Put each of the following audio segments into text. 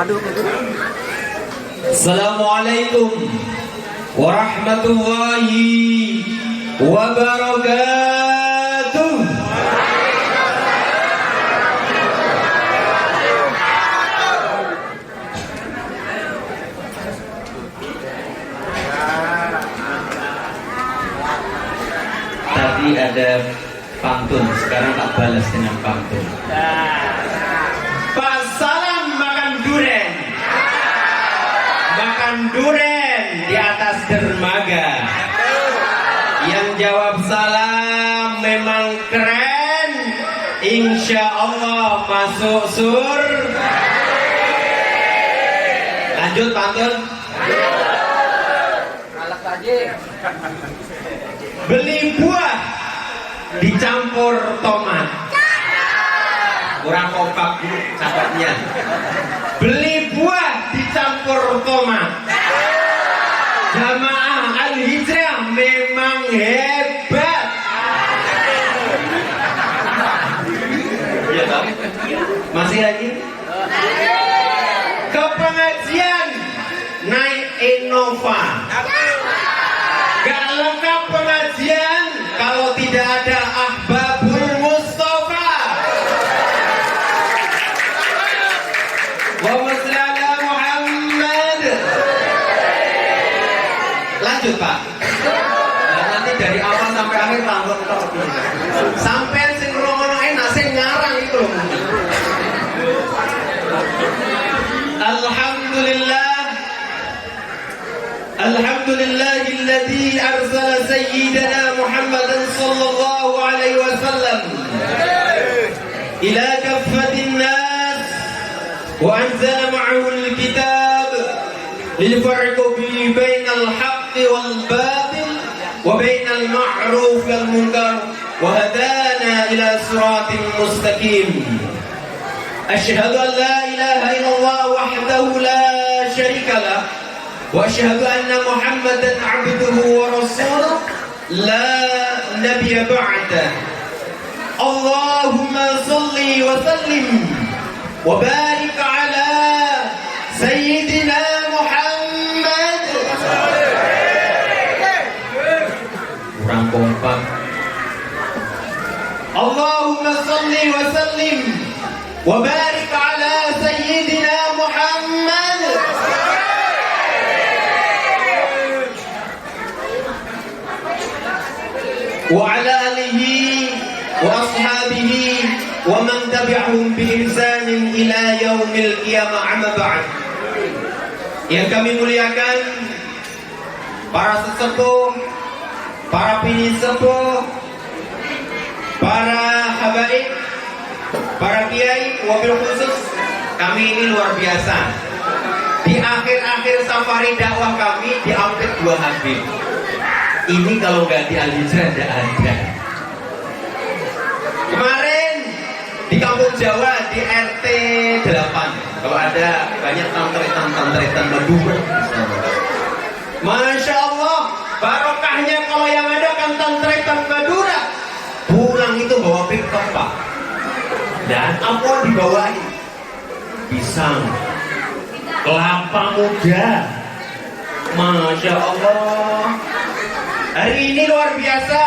Assalamualaikum warahmatullahi wabarakatuh. Tadi ada pantun, sekarang tak balas dengan pantun. Pak Salam makan duren, makan duren di atas dermaga. Yang jawab salam memang keren, insya Allah masuk surga. Lanjut pantun. Beli buah dicampur tomat. Kurang kompak dulu sahabatnya. Beli buah dicampur tomat. Jamaah Al-Hijrah memang hebat. Ya toh? Masih lagi? Ke pengajian naik Innova. Gak lengkap pengajian kalau tidak ada Ahbabul Mustafa. Allahumma shalli ala Muhammad. Lanjut Pak. Nah, nanti dari awal sampai akhir tanggung sampai sing ngono enak sing ngarang itu loh. Alhamdulillah. Alhamdulillahilladzi arsala sayyidana Muhammadan sallallahu alaihi wasallam ila kaffatin nas wa anzala ma'ahu al-kitab lil farqi bainal haqqi wal batil wa bainal ma'ruf wal munkar wa hadana ila siratin mustaqim. Asyhadu an la ilaha illallah wahdahu la syarika lah wa asyhadu anna Muhammadan abduhu wa rasuluh la nabiyya ba'dah. Allahumma salli wa sallim wa barik ala sayyidina Muhammad. Kurang kompak. Allahumma salli wa sallim wa barik ala sayyidina Muhammad. Wa ala alihi wa ashabihi wa man tabi'ahum bi ihsanin ila yaumil qiyamah, amma ba'd. Yang kami muliakan para sesepuh, para bini sepuh, para habaib, para kiai, wabil khusus kami ini luar biasa. Di akhir-akhir safari dakwah kami diambil 2 habib. Ini kalau nggak di Al-Hijrah tidak ada. Kemarin di Kampung Jawa di RT 8 kalau ada banyak tantretan Madura. Masya Allah, barokahnya kalau yang ada kan tantretan Madura. Pulang itu bawa pickup Pak. Dan apa dibawain? Pisang, kelapa muda. Masya Allah. Hari ini luar biasa.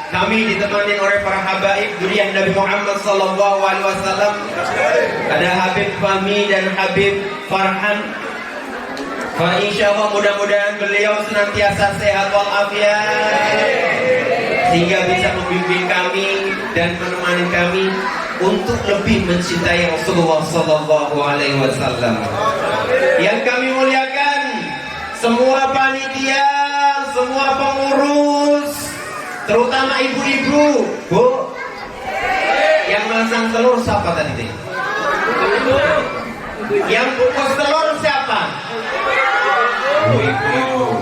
Kami ditemani oleh para habaib durian Nabi Muhammad sallallahu alaihi wasallam. Ada Habib Fahmi dan Habib Farhan. Fa insyaallah mudah-mudahan beliau senantiasa sehat walafiat sehingga bisa membimbing kami dan menemani kami untuk lebih mencintai Rasulullah sallallahu alaihi wasallam. Yang kami muliakan semua panitia, semua pengurus, terutama ibu-ibu. Bu, yang masang telur siapa tadi? Yang bungkus telur siapa? Ibu-ibu.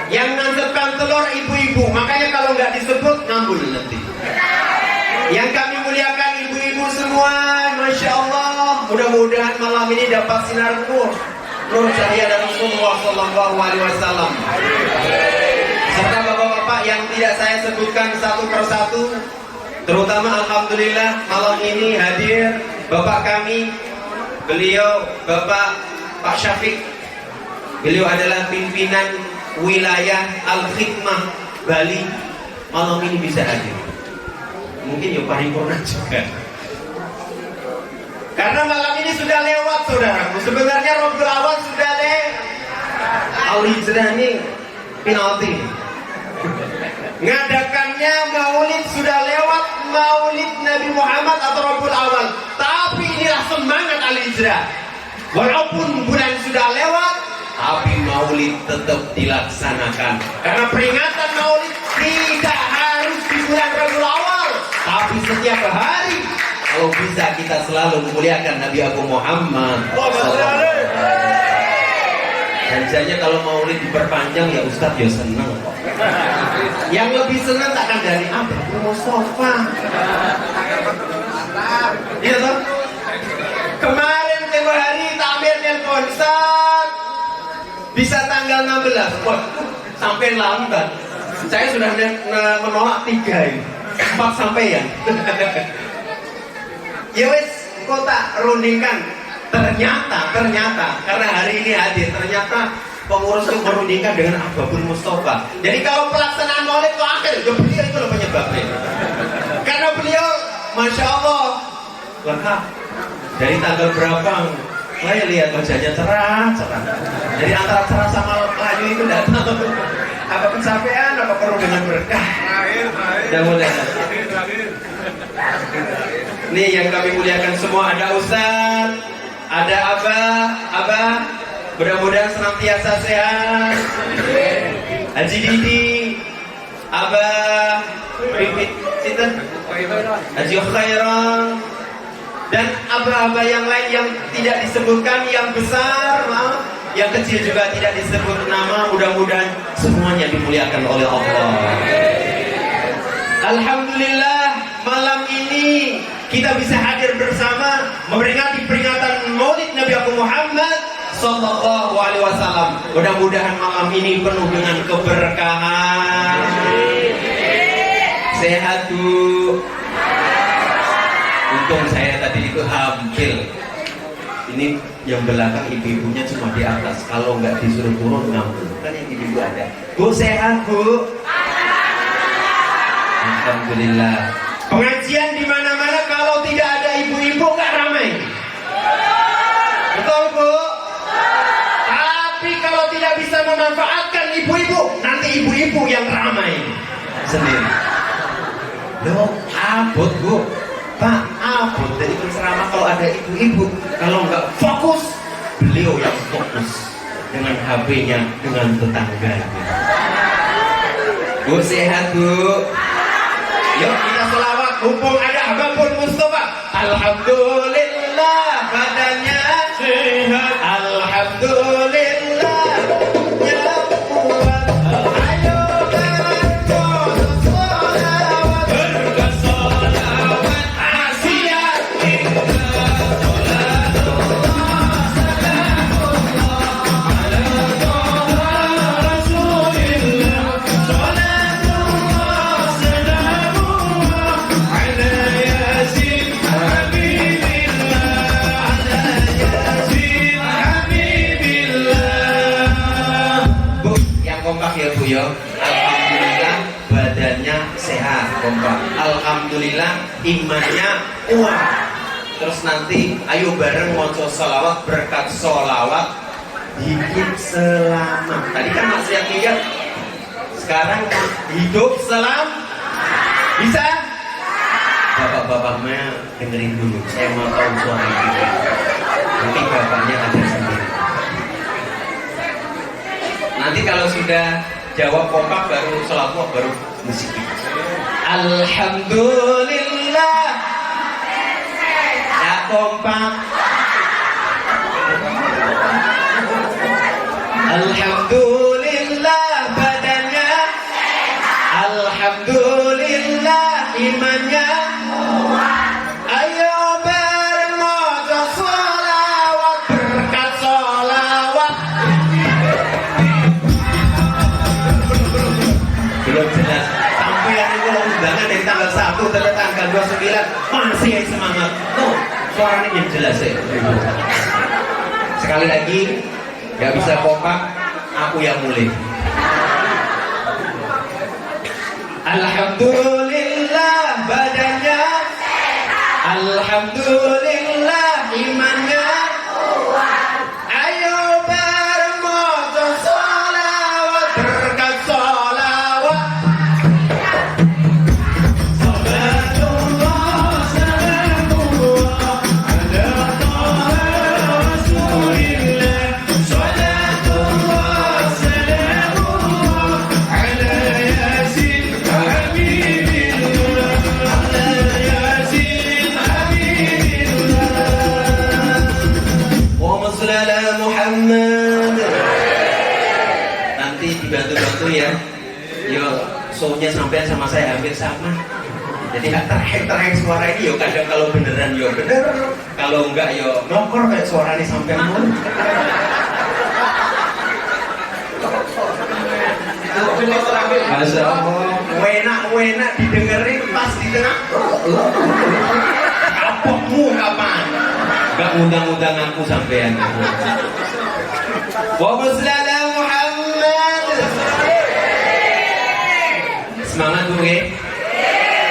Yang nancapkan telur ibu-ibu. Makanya kalau nggak disebut ngambul nanti. Yang kami muliakan ibu-ibu semua, Masya Allah. Mudah-mudahan malam ini dapat sinar nur cahaya dari Rasulullah Sallallahu Alaihi Wasallam. Serta bapak-bapak yang tidak saya sebutkan satu persatu, terutama alhamdulillah malam ini hadir bapak kami beliau Bapak Pak Syafiq, beliau adalah pimpinan wilayah Al-Khidmah Bali, malam ini bisa hadir. Mungkin ya paripurna juga. Karena malam ini sudah lewat saudaraku. Sebenarnya Rabiul Awal sudah lewat. Al-Hijrah ini penalti. Ngadakannya Maulid sudah lewat, Maulid Nabi Muhammad atau Rabiul Awal. Tapi inilah semangat Al-Hijrah. Walaupun bulan sudah lewat, tapi Maulid tetap dilaksanakan. Karena peringatan Maulid tidak harus di bulan Rabiul Awal, tapi setiap hari. Kalau bisa kita selalu memuliakan Nabi Abu Muhammad. Janjinya kalau Maulid diperpanjang ya Ustadz ya seneng kok. Yang lebih senang takkan dari Abdul Mustafa. Iya toh? Kemarin tempo hari takmirnya konser bisa tanggal 16. Wah, sampai lambat. Saya sudah menolak 3 ini. 4 sampai ya. Ya wes, kota rundingkan. Ternyata karena hari ini hadir, ternyata pengurus itu merundingkan dengan Abdul Mustafa. Jadi kalau pelaksanaan Maulid itu akhir, ya beliau itu loh penyebabnya. Karena beliau, masya Allah, lengkap. Dari tanggal berapa? Saya lihat wajahnya cerah. Jadi antara cerah sama layu itu tidak tahu. Apa pencapaian, apa perlu dengan berkah. Mudah-mudahan. Nih yang kami muliakan semua, ada Ustaz, ada Abah, mudah-mudahan senantiasa sehat. Haji Didi, Abah, Pipit, Sinten, Haji Khairan, dan abah-abah yang lain yang tidak disebutkan, yang besar, yang kecil juga tidak disebut nama. Mudah-mudahan semuanya dimuliakan oleh Allah. Alhamdulillah, malam ini kita bisa hadir bersama memperingati peringatan Maulid Nabi Muhammad Sallallahu Alaihi Wasallam. Mudah-mudahan malam ini penuh dengan keberkahan. Sehat Bu. Untung saya tadi itu hampir. Ini yang belakang ibu-ibunya cuma di atas. Kalau nggak disuruh turun ngambil. Kan yang ibu ada. Bu sehat Bu. Alhamdulillah. Pengajian di mana-mana kalau tidak ada ibu-ibu nggak ramai. Betul Bu? Tapi kalau tidak bisa memanfaatkan ibu-ibu, nanti ibu-ibu yang ramai sendiri. Loh, abot Bu. Pak, abot dari penceramah kalau ada ibu-ibu. Kalau nggak fokus, beliau yang fokus dengan HP-nya, dengan tetangganya. Bu sehat Bu. Yuk kita selawat, mumpung ada Abdul Mustafa. Alhamdulillah badannya sehat. Alhamdulillah ya kuat. Ayo bersolawat asiat ya Bu ya. Alhamdulillah badannya sehat, kompak. Alhamdulillah imannya kuat. Terus nanti ayo bareng maca sholawat, berkat sholawat hidup selamat. Tadi kan masih yang ingat. Sekarang hidup selamat. Bisa? Bapak-bapaknya dengerin dulu. Saya mau tahu suara itu. Nanti bapaknya ada sendiri. Nanti kalau sudah jawab kompak baru sholawat, baru musik. Alhamdulillah ya kompak. Alhamdulillah badannya. Alhamdulillah imannya. Ayo bareng maca sholawat, berkat sholawat. Belum jelas sampai yang itu undangan dari tanggal 1 sampai tanggal 29 masih semangat tuh Suaranya yang jelas ya. Sekali lagi, nggak bisa kompak, aku yang mulai. Alhamdulillah badannya, alhamdulillah imannya. Ayo bareng moco sholawat, berkat sholawat. Salatullah salamullah ala taha rasulillah. Salatullah salamullah ala yasin habibillah. Ala yasin habibillah. Allahumma sholli ala Muhammad. Nanti dibantu-bantu ya. Yo, soundnya sampean sama saya hampir sama. Jadi terakhir suara ini yo kadang kalau beneran yo bener, kalau enggak yo nokor kayak suaranya sampean pun. Masya Allah, enak didengerin pas di tengah. Kapokmu kapan? Gak undang-undang aku sampean. Wassalamualaikum Muhammad. Semangat Bu ya.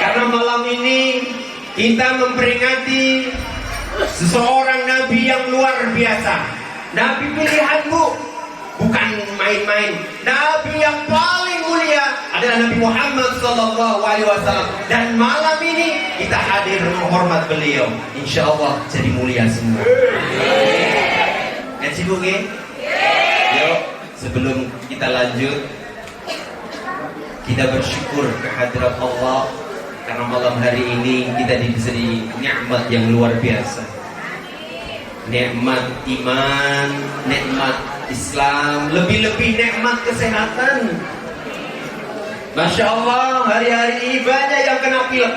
Karena malam ini kita memperingati seseorang Nabi yang luar biasa. Nabi pilihan Bu, bukan main-main. Nabi yang paling mulia adalah Nabi Muhammad SAW. Dan malam ini kita hadir menghormat beliau. Insya Allah jadi mulia semua. Ngaji Bu ya. Yuk, sebelum kita lanjut, kita bersyukur kehadirat Allah karena malam hari ini kita diberi nikmat yang luar biasa. Nikmat iman, nikmat Islam, lebih-lebih nikmat kesehatan. Masya Allah, hari-hari ibadah yang kena pilek.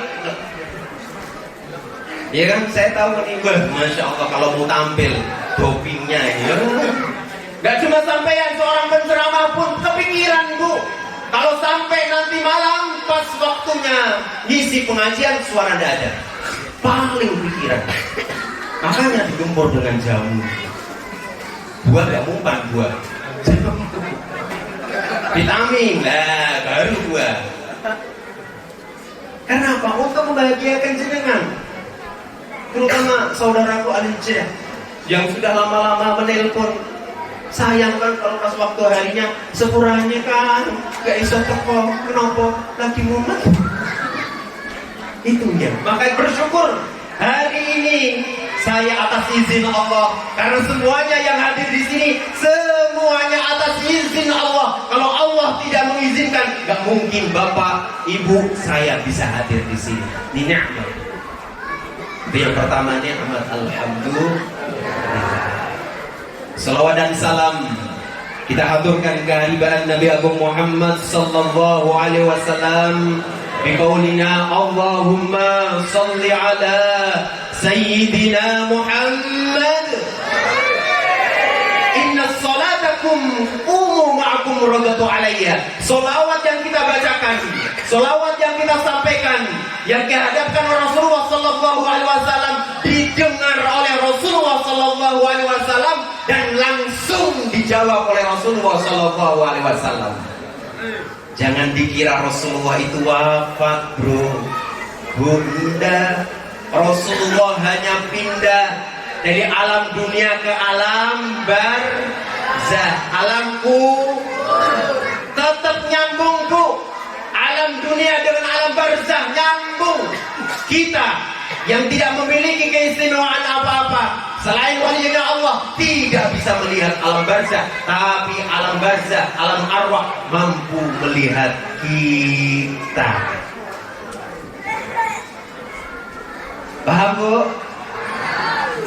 Ya kan, saya tahu nih, Masya Allah kalau mau tampil dopingnya ya. Gak cuma sampean, seorang penceramah pun kepikiran Bu. Kalau sampai nanti malam pas waktunya ngisi pengajian suara tidak ada, paling pikiran. Makanya digempur dengan jamu. Buah gak mumpan buah. Vitamin lah baru buah. Kenapa? Untuk membahagiakan jenengan. Terutama saudaraku Alinjah yang sudah lama-lama menelpon. Sayang kan kalau pas waktu harinya sepuranya kan gak iso teko, kenapa lagi mumet. Itu ya. Makanya bersyukur hari ini saya atas izin Allah, karena semuanya yang hadir di sini semuanya atas izin Allah. Kalau Allah tidak mengizinkan, gak mungkin bapak, ibu saya bisa hadir di sini. Ini nikmat. Itu yang pertama, nikmat. Alhamdulillah. Salawat dan salam kita haturkan kehadiran Nabi Agung Muhammad sallallahu alaihi wasallam biqaulina Allahumma salli ala sayyidina Muhammad. Inna salatakum umu ma'akum radatu alayya. Salawat yang kita bacakan, salawat yang kita sampaikan, yang dihadapkan Rasulullah sallallahu alaihi wasallam, didengar oleh Rasulullah sallallahu alaihi wasallam dan langsung dijawab oleh Rasulullah sallallahu alaihi wasallam. Jangan dikira Rasulullah itu wafat, bro. Bunda, Rasulullah hanya pindah dari alam dunia ke alam barzah. Alamku tetap nyambung, Bu. Alam dunia dengan alam barzah nyambung. Kita yang tidak memiliki keistimewaan apa-apa selain walinya Allah tidak bisa melihat alam barzah, tapi alam barzah, alam arwah mampu melihat kita. Paham Bu?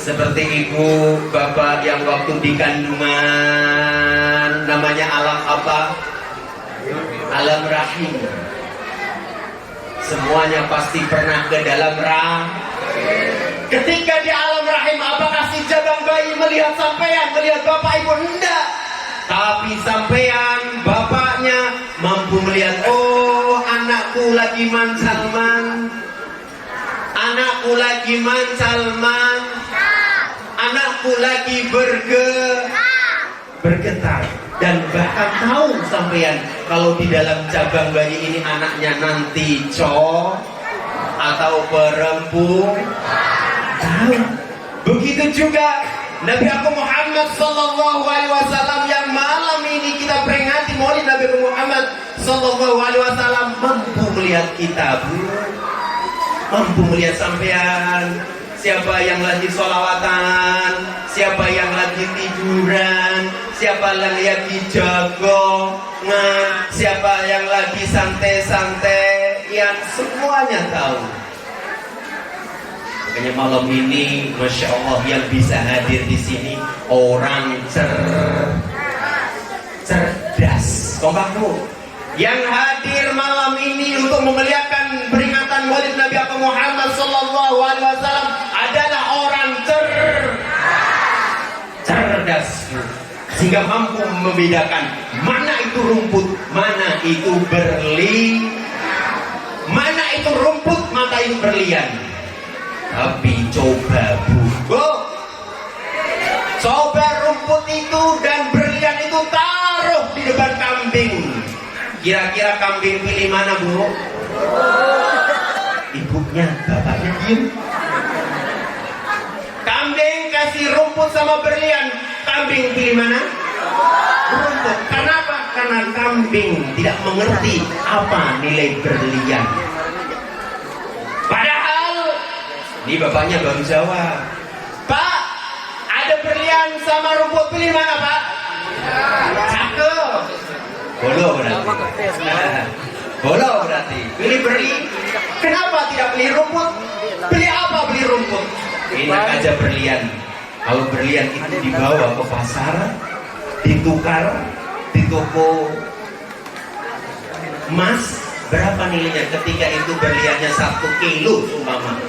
Seperti ibu bapak yang waktu di kandungan namanya alam apa? Alam rahim. Semuanya pasti pernah ke dalam rahim. Ketika di alam rahim, apakah si jabang bayi melihat sampean, melihat bapak ibu? Enggak. Tapi sampean, bapaknya mampu melihat, oh anakku lagi mansalman, anakku lagi mansalman. aku lagi bergetar. Dan bahkan tahu sampean kalau di dalam cabang bayi ini anaknya nanti cowok atau perempuan, tahu. Begitu juga Nabi aku Muhammad sallallahu alaihi wasallam yang malam ini kita peringati Maulid Nabi Muhammad sallallahu alaihi wasallam mampu melihat kita, Bu. Mampu melihat sampean. Siapa yang lagi sholawatan, siapa yang lagi tiduran, siapa yang lagi jagongan, siapa yang lagi santai-santai, yang semuanya tahu. Makanya malam ini, masya Allah, yang bisa hadir di sini orang cerdas. Kompak Bu, yang hadir malam ini untuk memuliakan peringatan Maulid Nabi Muhammad sallallahu alaihi wasallam adalah orang cerdas, sehingga mampu membedakan mana itu rumput, mana itu mana itu rumput, mana itu berlian. Tapi coba Bu, coba rumput itu dan berlian itu taruh di depan kambing. Kira-kira kambing pilih mana, Bu? Ibunya, bapaknya diem. Kambing kasih rumput sama berlian, kambing pilih mana? Rumput. Kenapa? Karena kambing tidak mengerti apa nilai berlian. Padahal ini bapaknya baru jawab, Pak, ada berlian sama rumput, pilih mana, Pak? Cakep. Bolo berarti. Bolo berarti. Pilih berlian. Kenapa tidak beli rumput? Beli apa beli rumput? Enak aja berlian. Kalau berlian itu dibawa ke pasar, ditukar di toko emas, berapa nilainya ketika itu berliannya 1 kilo umpama.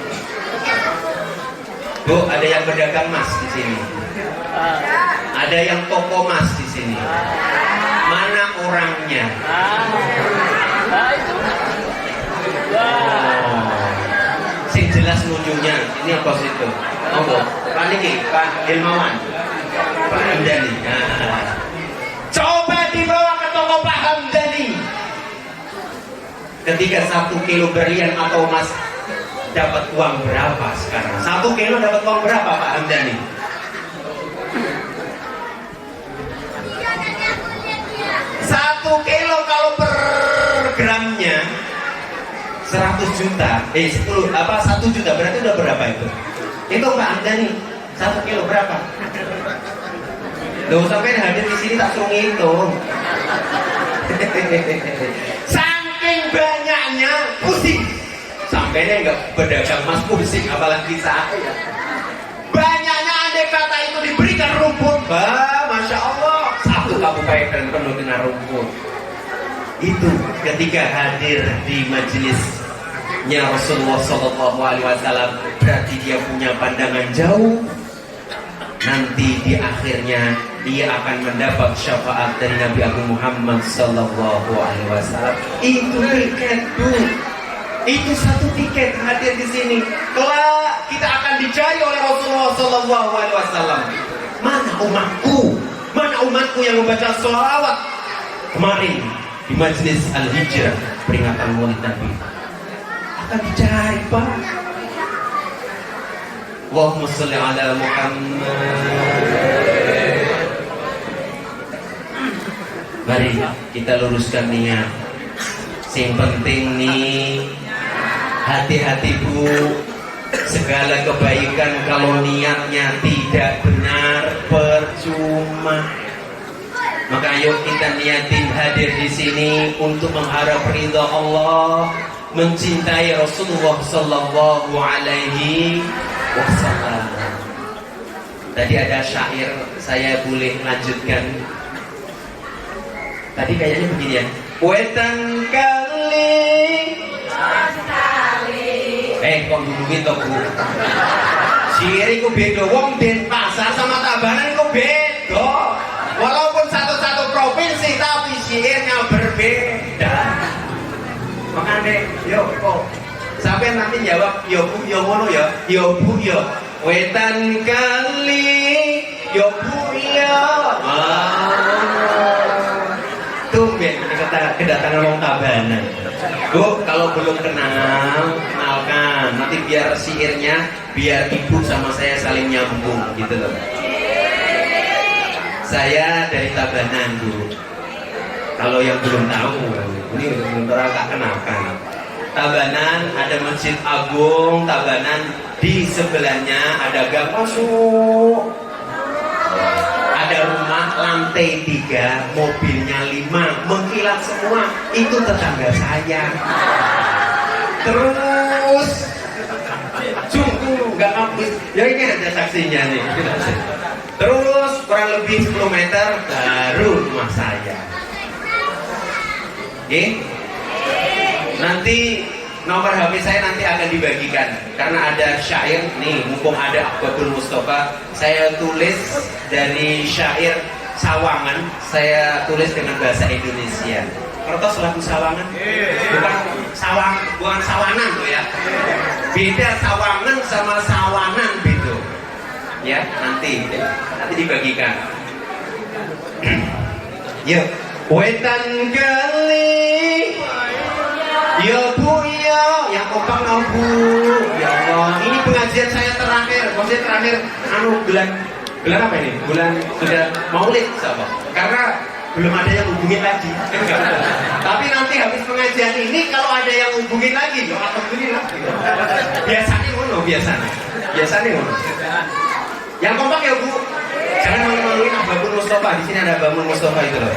Bu, ada yang berdagang emas di sini. Ada yang toko emas di sini. Mana orangnya? Sing jelas nunjuknya. Ini apa situ? Oh, Pak Niki, Pak Ilmawan, Pak Hamdani. Coba dibawa ke toko Pak Hamdani. Ketika 1 kilo berlian atau emas dapat uang berapa sekarang? 1 kilo dapat uang berapa, Pak Hamdani? Kilo kalau per gramnya 100 juta, 1 juta berarti udah berapa itu? Itu Pak Hamdani, 1 kilo berapa? Loh, sampai hadir di sini tak suruh ngitung. Saking banyaknya pusing, sampainya nggak berdagang emas pusing, apalagi saya. Banyaknya andai kata itu diberikan rumput, bah, masya Allah, 1 kabupaten penuh dengan rumput. Itu ketika hadir di majelisnya Rasulullah SAW, berarti dia punya pandangan jauh. Nanti di akhirnya dia akan mendapat syafaat dari Nabi Agung Muhammad SAW. Itu tiket, Bu. Itu 1 tiket hadir di sini. Kelak kita akan dicari oleh Rasulullah SAW. Mana umatku? Mana umatku yang membaca sholawat kemarin di Majelis Al-Hijrah peringatan Maulid Nabi? Akan dicari, Pak. Allahumma sholli ala Muhammad. Mari kita luruskan niat. Yang penting nih, hati-hati Bu. Segala kebaikan kalau niatnya tidak benar percuma. Maka ayo kita niatin hadir di sini untuk mengharap ridha Allah, mencintai Rasulullah sallallahu alaihi wasallam. Tadi ada syair, saya boleh lanjutkan. Tadi kayaknya begini ya. Wetan kali. Kok dulu toh Bu. Siri ku beda, wong Denpasar sama Tabanan ku beda. Walaupun satu-satu provinsi tapi syairnya berbeda. Makanya yo kok sampai nanti jawab yo Bu yo ngono ya, yo Bu yo. Wetan kali Ya Bu, iya. Tumben kedatangan wong Tabanan. Bu, kalau belum kenal, kenalkan. Nanti biar sihirnya, biar ibu sama saya saling nyambung gitu loh. Saya dari Tabanan, Bu. Kalau yang belum tahu, ini belum pernah tak kenalkan. Tabanan ada Masjid Agung Tabanan, di sebelahnya ada gang masuk. Ada rumah lantai 3, mobilnya 5, mengkilat semua. Itu tetangga saya. Terus sungguh nggak habis. Ya ini ada saksinya nih. Terus kurang lebih 10 meter baru rumah saya. Oke? Nanti nomor HP saya nanti akan dibagikan karena ada syair nih, mumpung ada Ahbabul Mustafa, saya tulis dari syair Sawangan, saya tulis dengan bahasa Indonesia. Kertas lagu Sawangan, bukan Sawangan tuh ya. Beda Sawangan sama Sawangan gitu. Ya, nanti dibagikan. Yuk, wetan kali. Ya Bu, ya, yang kompak no Bu. Ya Allah, ini pengajian saya terakhir, maksudnya terakhir, bulan apa ini? Bulan sudah Maulid, sahabat. Karena belum ada yang hubungin lagi. Tapi nanti habis pengajian ini, kalau ada yang hubungin lagi, ya alhamdulillah. Biasanya ngono, biasanya ngono. Yang kompak ya Bu, jangan malu-maluin Ahbabul Mustafa. Di sini ada Ahbabul Mustafa itu loh.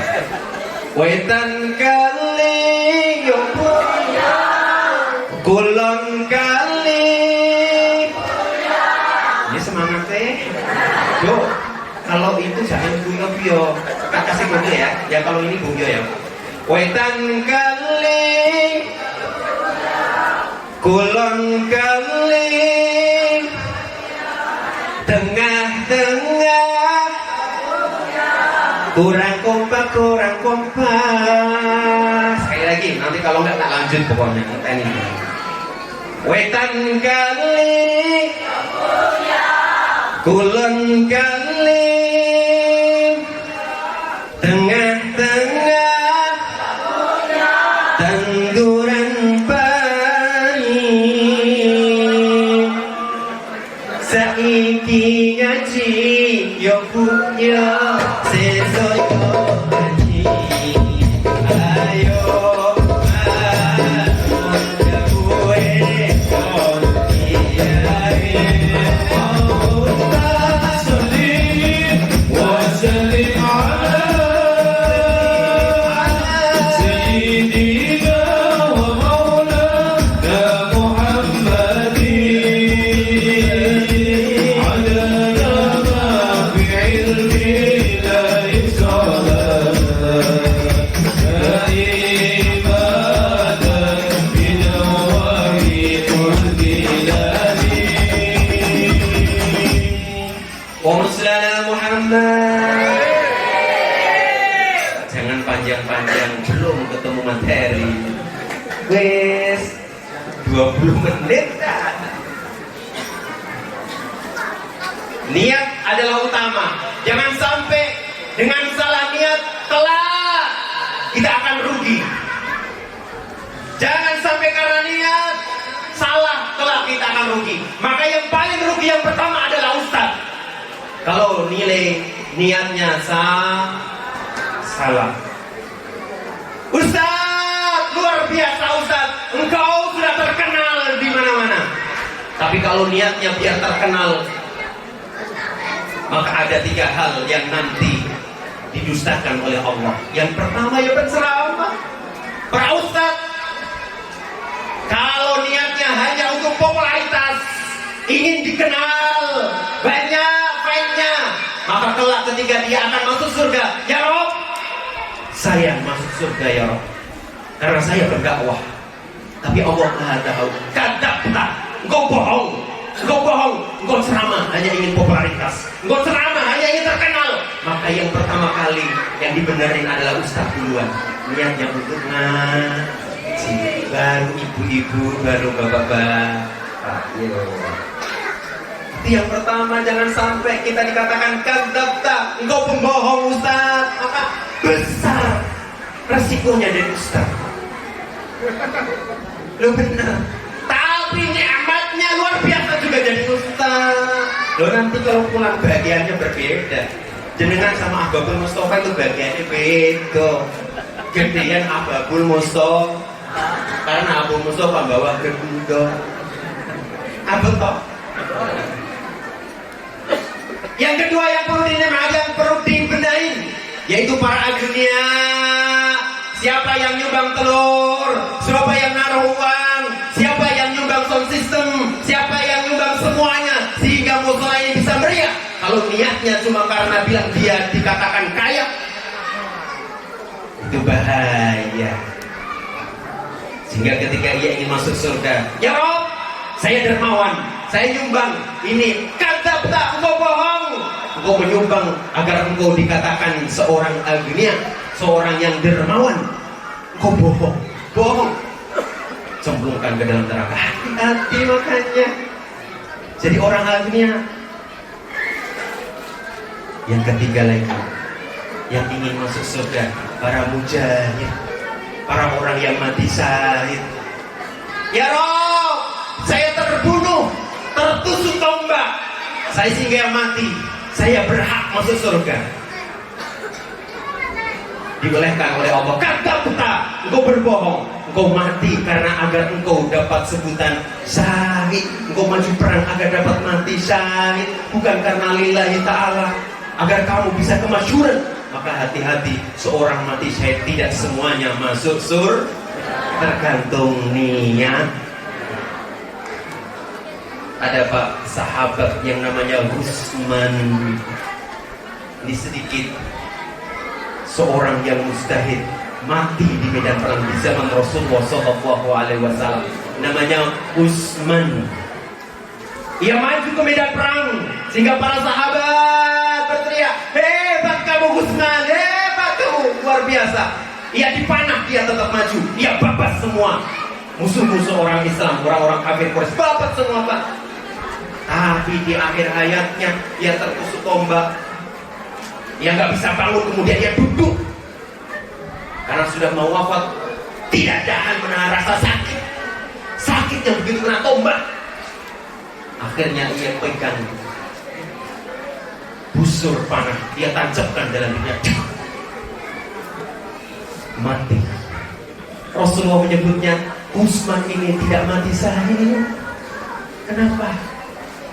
Wetan kali yo Bu, kulon kali. Ini semangat deh. Yo, kalau itu jangan bungyo yo. Tak kasih bungyo ya. Ya kalau ini bungyo ya. Wetan kali, kulon kali, tengah-tengah. Kurang kompak. Sekali lagi, nanti kalau nggak tak lanjut pokoknya. Ini. Wetan kali, kulon kali, tengah-tengah, tanduran pari. Saiki ngaji, yo Bu, yo sesoyo. Jangan panjang-panjang, belum ketemu materi. Wes 20 menit dah. Niat adalah utama. Jangan sampai dengan salah niat kelak kita akan rugi. Jangan sampai karena niat salah kelak kita akan rugi. Maka yang paling rugi yang pertama adalah ustaz. Kalau nilai niatnya salah. Ustaz, luar biasa Ustaz, engkau sudah terkenal di mana-mana. Tapi kalau niatnya biar terkenal, maka ada 3 hal yang nanti didustakan oleh Allah. Yang pertama ya penceramah, para ustaz. Kalau niatnya hanya untuk popularitas, ingin dikenal, banyak fansnya, maka kelak ketika dia akan masuk surga, ya Rob, saya masuk surga ya Rob, karena saya berdakwah. Tapi Allah Maha tahu, kadzabta, engkau bohong, engkau ceramah hanya ingin popularitas, engkau ceramah hanya ingin terkenal. Maka yang pertama kali yang dibenerin adalah ustaz duluan, niatnya untuk ngaji, baru ibu-ibu, baru bapak-bapak. Itu yang pertama, jangan sampai kita dikatakan kadzabta, engkau pembohong Ustaz. Maka besar resikonya dari Ustaz. Lo benar. Tapi nikmatnya luar biasa juga jadi Ustaz. Lo nanti kalau pulang bagiannya berbeda. Jenengan sama Ababul Mustofa itu bagiannya beda. Gedean Ababul Mustofa. Karena Abu Mustofa bawa gendong. Apa toh? Yang kedua yang perlu dibenahin, yaitu para agunia. Siapa yang nyumbang telur, siapa yang naruh uang, siapa yang nyumbang sound system, siapa yang nyumbang semuanya sehingga musola ini bisa meriah. Kalau niatnya cuma karena bilang dia dikatakan kaya, itu bahaya. Sehingga ketika ia ingin masuk surga, ya Rob, saya dermawan, saya nyumbang ini. Kadzabta, engkau bohong. Engkau menyumbang agar engkau dikatakan seorang agnia, seorang yang dermawan. Engkau bohong, bohong. Cemplungkan ke dalam neraka. Hati-hati makanya. Jadi orang agnia. Yang ketiga lagi, yang ingin masuk surga, para mujahid, para orang yang mati syahid. Ya Rob, saya terbunuh, tertusuk tombak, saya sehingga mati, saya berhak masuk surga. Dibolehkan oleh Allah. Kadzabta, engkau berbohong, engkau mati karena agar engkau dapat sebutan syahid. Engkau maju perang agar dapat mati syahid, bukan karena lillahi ta'ala, agar kamu bisa kemasyhuran. Maka hati-hati, seorang mati syahid tidak semuanya masuk surga, tergantung niat. Ada Pak sahabat yang namanya Utsman. Ini sedikit, seorang yang mustahid mati di medan perang di zaman Rasulullah SAW. Namanya Utsman. Ia maju ke medan perang sehingga para sahabat berteriak, hebat kamu Utsman, hebat kamu, luar biasa. Ia dipanah, dia tetap maju. Ia babas semua musuh-musuh orang Islam, orang-orang kafir Quraisy, babas semua Pak. Tapi di akhir hayatnya ia tertusuk tombak. Ia nggak bisa bangun, kemudian ia duduk karena sudah mau wafat. Tidak tahan menahan rasa sakit, sakit yang begitu kena tombak. Akhirnya ia pegang busur panah, dia tancapkan dalam dirinya, mati. Rasulullah menyebutnya Utsman ini tidak mati syahid. Kenapa?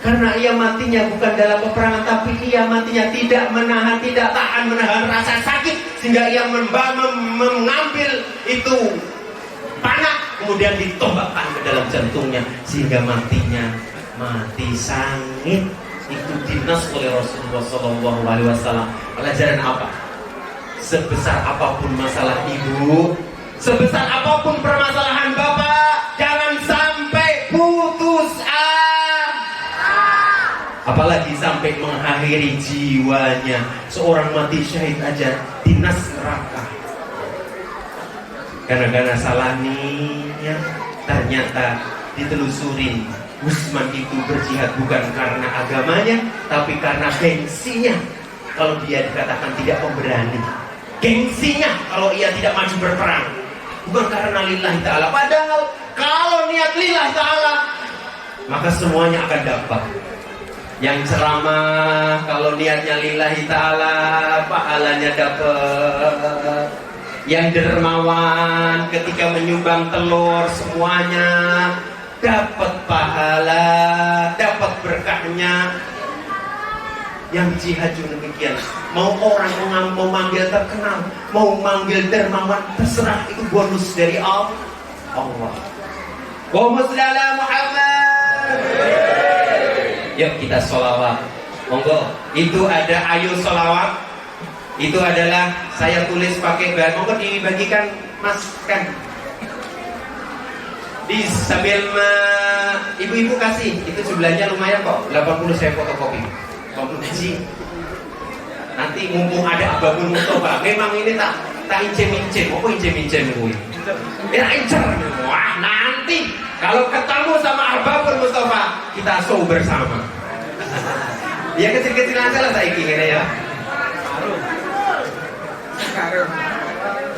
Karena ia matinya bukan dalam peperangan, tapi ia matinya tidak menahan, tidak tahan menahan rasa sakit, sehingga ia mengambil itu panah, kemudian ditombakkan ke dalam jantungnya, sehingga matinya mati sangit. Itu dinas oleh Rasulullah SAW. Pelajaran apa? Sebesar apapun masalah ibu, sebesar apapun permasalahan bapak, jangan sampai putus asa. Apalagi sampai mengakhiri jiwanya. Seorang mati syahid aja dinas neraka. Karena salah niat, ternyata ditelusurin. Utsman itu berjihad bukan karena agamanya, tapi karena gengsinya. Kalau dia dikatakan tidak pemberani, gengsinya kalau ia tidak maju berperang, bukan karena lillahi ta'ala. Padahal kalau niat lillahi ta'ala, maka semuanya akan dapat. Yang ceramah kalau niatnya lillahi ta'ala, pahalanya dapat. Yang dermawan ketika menyumbang telur, semuanya dapat pahala, dapat berkahnya. Yang jihad juga demikian. Mau orang mau manggil terkenal, mau manggil dermawan, terserah, itu bonus dari Allah. Allahumma shalli ala Muhammad. Yuk kita sholawat. Monggo, itu ada ayo sholawat. Itu adalah saya tulis pakai bahan. Monggo dibagikan Mas kan. Sambil ibu-ibu kasih. Itu jumlahnya lumayan kok. 80 saya fotokopi. 80 biji. Nanti mumpung ada Ababul Mustofa. Memang ini tak incem-incem. Apa incem-incem gue? Ya incer. Wah nanti kalau ketemu sama Ababul Mustofa, kita show bersama. Ya kecil-kecilan salah saya ingin ya.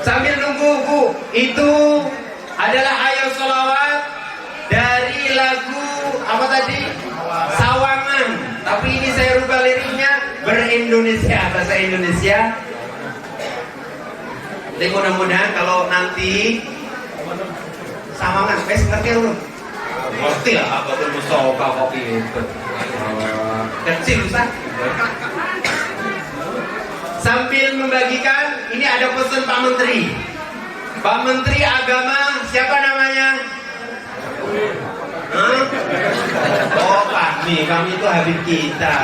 Sambil nunggu Bu, itu adalah ayat sholawat dari lagu apa tadi? Sawangan. Tapi ini saya rubah liriknya berindonesia, bahasa Indonesia. Jadi mudah-mudahan kalau nanti Sawangan, ngerti ya, ngerti lah apa tuh musoka kopi itu. Kecil Ustaz. Sambil membagikan, ini ada pesan Pak Menteri. Pak Menteri Agama, siapa namanya? Oh kami itu Habib kita.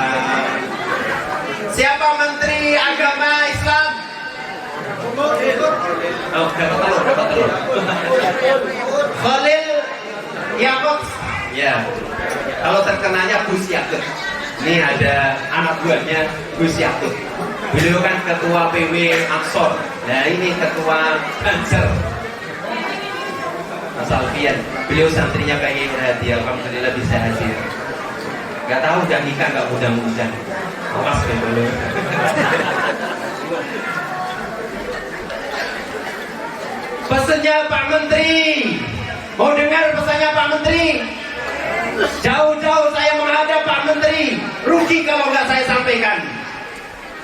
Siapa Menteri Agama Islam? Oh, dapat telur. Khalil Yakob. Ya. Kalau terkenanya Gus Yakut. Ini ada anak buahnya Gus Yakut. Beliau kan ketua PW Ansor. Nah ini ketua Banser. Mas Alfian. Beliau santrinya kayak Hadi. Alhamdulillah bisa hadir. Gak tahu udah nikah gak mudah-mudah. Awas dulu. Pesannya Pak Menteri. Mau dengar pesannya Pak Menteri? Jauh-jauh saya menghadap Pak Menteri. Rugi kalau nggak saya sampaikan.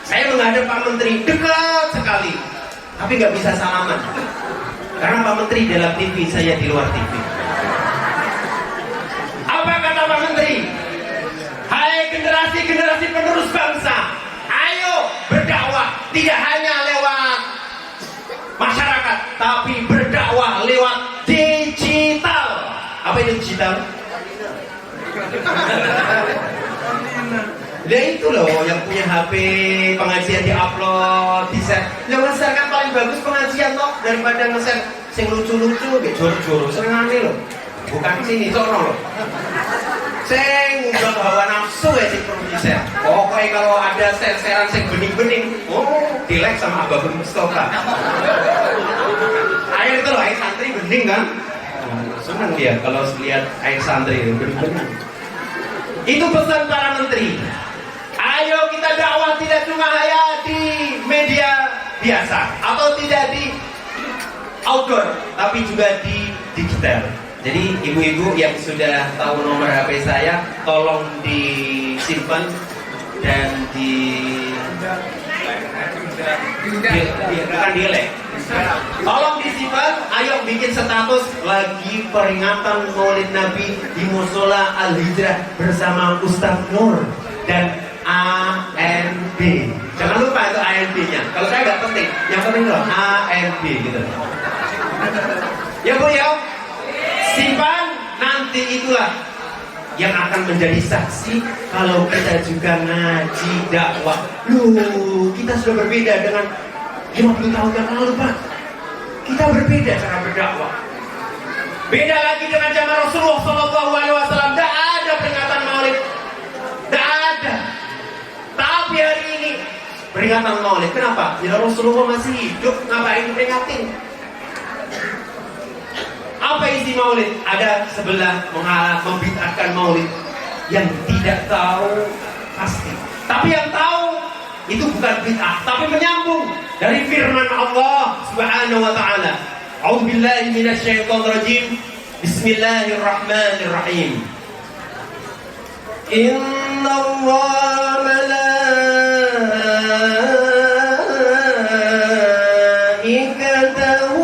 Saya menghadap Pak Menteri dekat sekali, tapi nggak bisa salaman. Karena Pak Menteri dalam TV, saya di luar TV. Apa kata Pak Menteri? Hai generasi penerus bangsa, ayo berdakwah tidak hanya lewat masyarakat, tapi berdakwah lewat digital. Apa itu digital? Nah itu loh yang punya HP pengajian di-upload, di-share. Yang nge-share kan paling bagus pengajian loh daripada nge-share sing lucu-lucu, jor-jor, senengane loh. Bukan sini, sono loh. Sing udah hawa nafsu ya sing perlu di-share. Pokoknya kalau ada share-sharean sing bening-bening, di-like sama Abah Mustafa. Air itu loh, air santri bening kan? Senang dia kalau lihat air santri itu bening-bening. Itu pesan para menteri. Ayo kita dakwah tidak cuma hanya di media biasa atau tidak di outdoor, tapi juga di digital. Jadi ibu-ibu yang sudah tahu nomor HP saya, tolong disimpan dan bukan di-like. Tolong disimpan, ayo bikin status lagi peringatan Maulid Nabi di Musola Al-Hijrah bersama Ustadz Nur dan ANB. Jangan lupa itu ANB-nya. Kalau saya nggak penting, yang penting loh ANB gitu. Ya Bu ya, simpan, nanti itulah yang akan menjadi saksi kalau kita juga ngaji dakwah. Loh, kita sudah berbeda dengan 50 tahun yang lalu Pak. Kita berbeda cara berdakwah. Beda lagi dengan zaman Rasulullah SAW. Tidak ada peringatan Maulid, tidak ada. Tapi hari ini peringatan Maulid. Kenapa? Ya Rasulullah masih hidup, ngapain diperingatin? Apa isi Maulid? Ada sebelah membid'ahkan Maulid yang tidak tahu pasti. Tapi yang tahu itu bukan bid'ah, tapi menyambung dari firman Allah Subhanahu wa taala. A'udzubillahi minasyaitonir rajim. Bismillahirrahmanirrahim. Inna Allah malaikatahu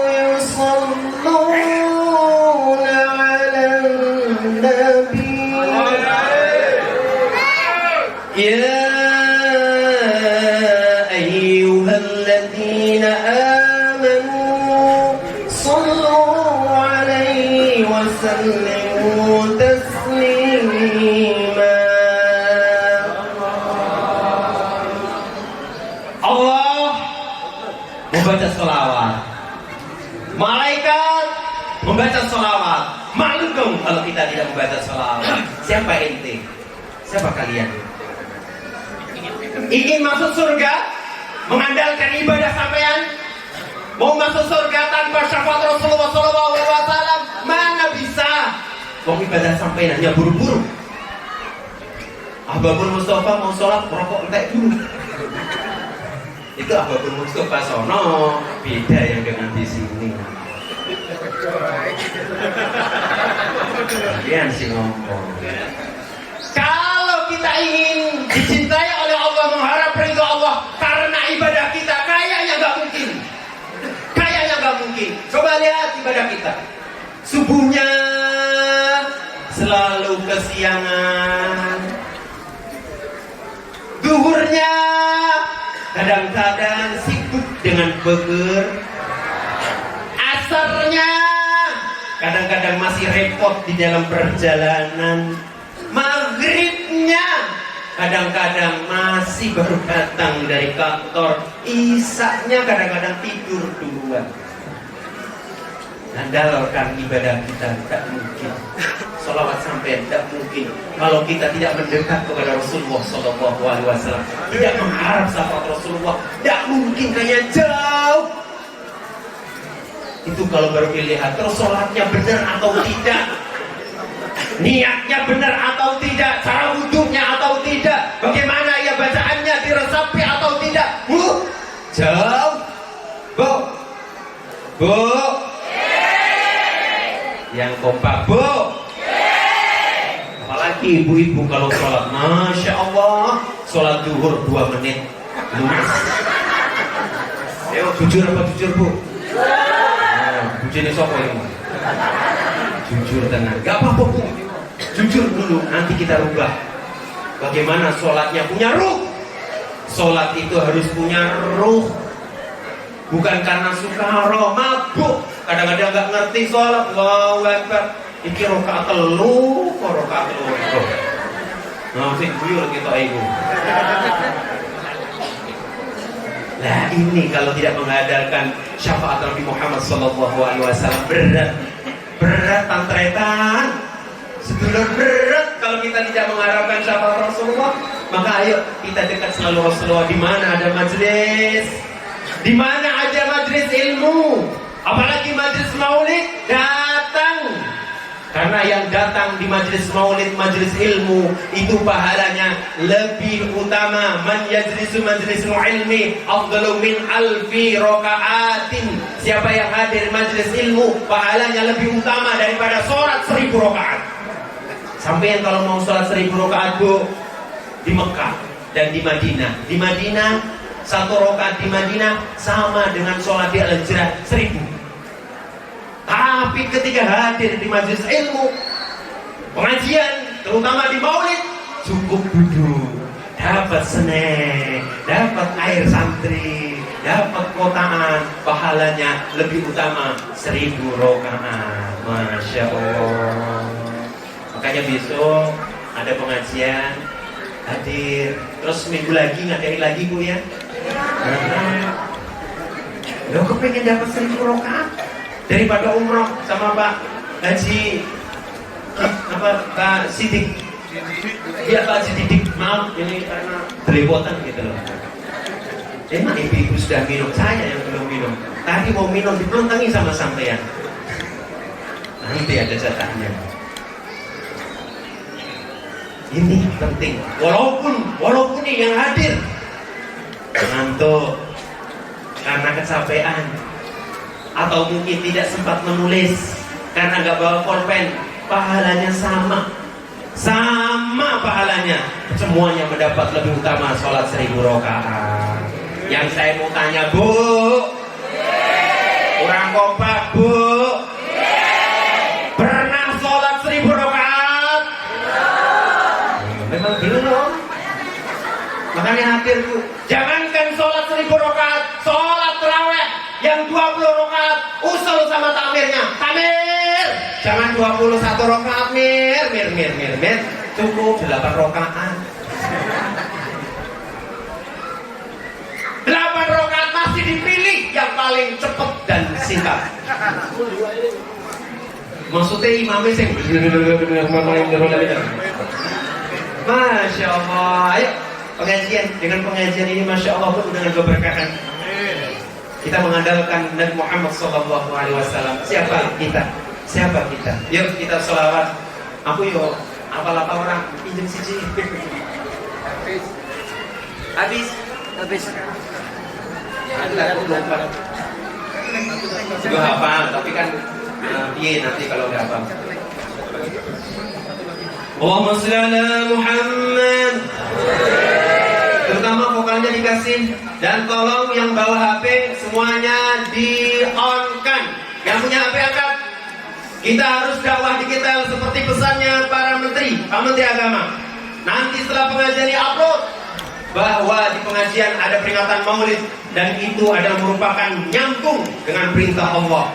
yusalluna 'alan nabi. Ya وسلموا تسليما. Allah membaca sholawat, malaikat membaca sholawat. Malu dong kalau kita tidak membaca sholawat. Siapa ente? Siapa kalian? Ingin masuk surga mengandalkan ibadah sampean? Mau masuk surga tanpa syafaat Rasulullah SAW? Mana bisa? Wong ibadah sampai hanya buru-buru. Ahbabul Mustafa mau sholat merokok entek dulu. Itu Ahbabul Mustafa sono, beda yang dengan di sini. Kalian sih ngomong. Kalau kita ingin dicintai oleh Allah, mengharap ridho Allah karena ibadah kita, kayaknya nggak mungkin. Kayaknya nggak mungkin. Coba lihat ibadah kita. Subuhnya selalu kesiangan. Duhurnya kadang-kadang sibuk dengan beker. Asarnya kadang-kadang masih repot di dalam perjalanan. Maghribnya kadang-kadang masih baru datang dari kantor. Isaknya kadang-kadang tidur duluan. Andalkan ibadah kita tidak mungkin. Salawat sampai tidak mungkin kalau kita tidak mendekat kepada Rasulullah Sallallahu Alaihi Wasallam, tidak mengharap syafaat Rasulullah, tidak mungkin, kayaknya jauh. Itu kalau baru dilihat terus sholatnya benar atau tidak, niatnya benar atau tidak, cara wudhunya atau tidak, bagaimana ya bacaannya, diresapi atau tidak. Jauh. Bu, yang kompak, Bu. Apalagi ibu-ibu kalau sholat, Masya Allah, sholat duhur 2 menit lunas. Ayo jujur apa jujur, Bu? Bujine sopo ini? Jujur tenang, gak apa-apa, Bu. Jujur dulu, nanti kita rubah. Bagaimana sholatnya punya ruh. Sholat itu harus punya ruh. Bukan karena sukaro, mabuk. Kadang-kadang gak ngerti sholat. Allahu Akbar. Iki rokaat telu, kok rokaat telu. Nah, sing buyur kita ibu. Nah ini kalau tidak mengandalkan syafaat Nabi Muhammad Sallallahu Alaihi Wasallam, berat tantretan, sedulur berat kalau kita tidak mengharapkan syafaat Rasulullah. Maka ayo kita dekat selalu Rasulullah. Di mana ada majelis, di mana ada majelis ilmu, apalagi majelis maulid, datang. Karena yang datang di majelis maulid, majelis ilmu, itu pahalanya lebih utama. Man yajlisu majlisul ilmi afdalu min alfi rakaatin. Siapa yang hadir majelis ilmu, pahalanya lebih utama daripada sholat 1000 rakaat. Sampai yang kalau mau sholat 1000 rakaat, Bu, di Mekah dan di Madinah. Di Madinah 1 rakaat di Madinah sama dengan sholat di Al-Hijrah 1000. Tapi ketika hadir di majelis ilmu, pengajian, terutama di maulid, cukup duduk, dapat snack, dapat air santri, dapat kotaan, pahalanya lebih utama 1000 rakaat. Masya Allah. Makanya besok ada pengajian, hadir. Terus minggu lagi ngadain lagi, Bu, ya. Lo kepengen dapat 1000 rakaat daripada umroh sama Pak Haji Pak Sidik. Iya, Pak Sidik, maaf ini karena belepotan gitu loh. Emang ibu-ibu sudah minum, saya yang belum minum. Tadi mau minum dipelontangi sama sampean. Nanti ada jatahnya. Ini penting. Walaupun nih yang hadir ngantuk karena kecapean, atau mungkin tidak sempat menulis karena nggak bawa pulpen, pahalanya sama pahalanya. Semuanya mendapat lebih utama sholat 1000 rakaat. Yang saya mau tanya, Bu, kurang kompak, Bu, pernah sholat 1000 rakaat? Memang belum. Makanya hadir, Bu. Jangankan sholat 1000 rakaat, sholat tarawih yang 20 rakaat, usul sama takmirnya. Takmir, jangan 21 rakaat, mir. Cukup 8 rakaat. 8 rakaat masih dipilih yang paling cepat dan singkat. Maksudnya imamnya sing Masya Allah. Ayo pengajian, dengan pengajian ini Masya Allah penuh dengan keberkahan. Kita mengandalkan Nabi Muhammad Sallallahu Alaihi Wasallam. Siapa kita? Yuk kita selawat. Aku yo apal-apal orang pinjam siji. Habis. Aku lupa. Gue hafal, tapi kan iya nanti kalau nggak hafal. Allahumma sholli ala Muhammad. Terutama vokalnya dikasih. Dan tolong yang bawa HP semuanya di-on-kan. Yang punya HP angkat. Kita harus dakwah digital seperti pesannya para menteri, Pak Menteri Agama. Nanti setelah pengajian di-upload bahwa di pengajian ada peringatan Maulid dan itu adalah merupakan nyambung dengan perintah Allah.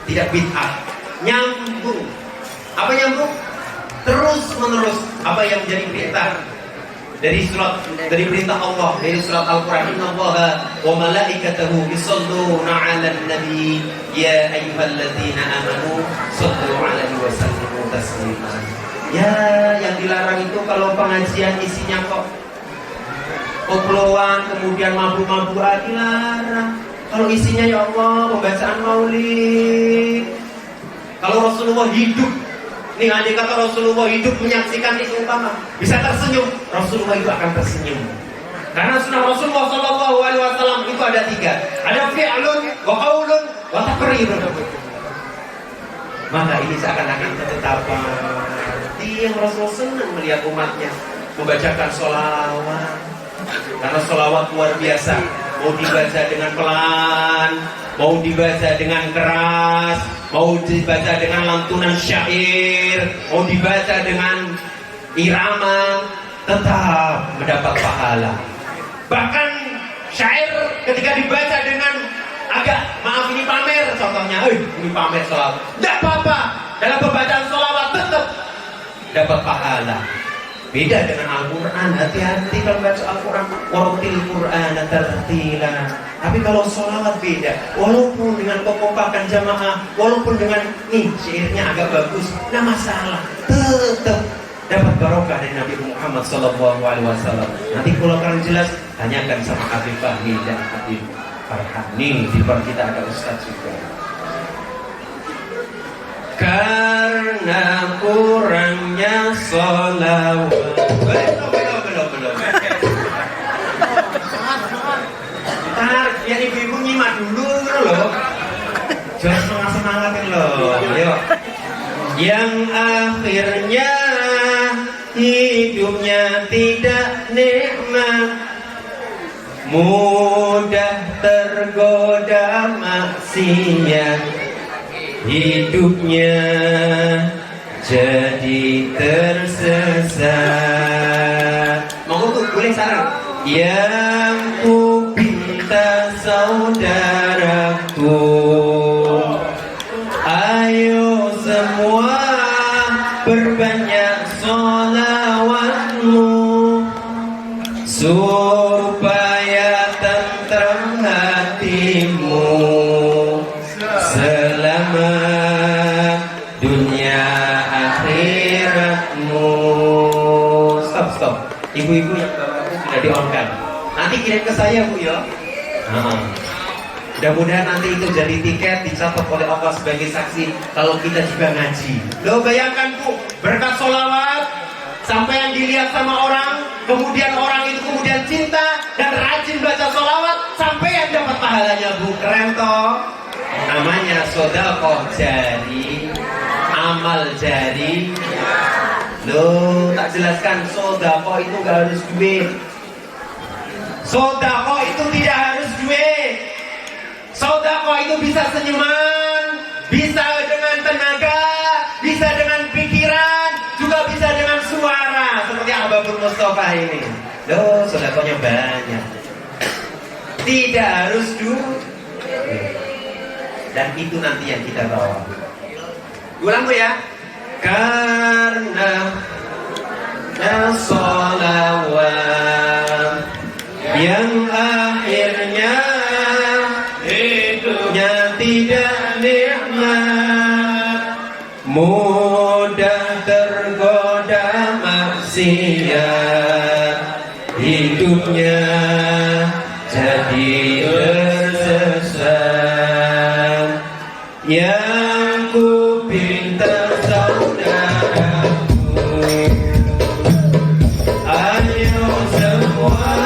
Tidak bid'ah, nyambung. Apa nyambung? Terus menerus apa yang menjadi perintah dari perintah Allah, dari surat Al-Qur'an, innallaha wa malaikatahu yusholluna 'alan nabi ya ayyuhalladzina amanu shallu 'alaihi wa sallimu taslima. Ya, yang dilarang itu kalau pengajian isinya kok koploan, kemudian mabuk-mabuk dilarang. Kalau isinya ya Allah pembacaan maulid. Kalau Rasulullah hidup, nih andai kata Rasulullah hidup menyaksikan itu umpama bisa tersenyum, Rasulullah itu akan tersenyum. Karena sunnah Rasulullah Shallallahu Alaihi Wasallam itu ada 3, ada fi'lun, wa qaulun, wa taqrirun. Maka ini seakan-akan ketetapan. Yang Rasulullah senang melihat umatnya membacakan sholawat. Karena sholawat luar biasa. Mau dibaca dengan pelan, mau dibaca dengan keras, mau dibaca dengan lantunan syair, mau dibaca dengan irama, tetap mendapat pahala. Bahkan syair ketika dibaca dengan agak, maaf ini pamer contohnya, ini pamer sholawat, tidak apa-apa, dalam pembacaan sholawat tetap dapat pahala. Beda dengan Al-Quran, hati-hati kalau baca Al-Quran, warattil Qur'ana tartila. Tapi kalau sholawat beda, walaupun dengan kekompakan jamaah, walaupun dengan syairnya agak bagus, nggak masalah, tetap dapat barokah dari Nabi Muhammad SAW. Nanti kalau kalian jelas, tanyakan sama Habib Fahmi dan Habib Farhani. Di depan kita ada Ustaz juga. Karena kurangnya sholawat. Belum. Ntar biar ibu-ibu nyimak dulu loh. Jangan semangatin loh. Ayo. Yang akhirnya hidupnya tidak nikmat, mudah tergoda maksiat, hidupnya jadi tersesat. Mau boleh saran? Yang ku pinta saudaraku, ayo semua perbanyak sholawatmu supaya tenteram hatimu selama dunia akhiratmu. Stop. Ibu-ibu yang bawa sudah di-on-kan. Nanti kirim ke saya Bu ya. Mudah-mudahan nanti itu jadi tiket dicatat oleh Allah sebagai saksi kalau kita juga ngaji. Lo bayangkan Bu, berkat sholawat sampai yang dilihat sama orang, kemudian orang itu kemudian cinta dan rajin baca sholawat sampai yang dapat pahalanya Bu. Keren toh? Namanya sedekah jari, amal jari. Loh, tak jelaskan sedekah itu gak harus duit. Sedekah itu tidak harus duit. Sedekah itu bisa senyuman, bisa dengan tenaga, bisa dengan pikiran, juga bisa dengan suara seperti Ababul Mustafa ini. Loh, sedekahnya banyak. Tidak harus duit. Dan itu nanti yang kita bawa. Ulang Bu ya. Karena sholawat yang akhirnya hidupnya tidak nikmat, mudah tergoda maksiat, hidupnya jadi tersesat. Yang ku pinta saudaraku, ayo semua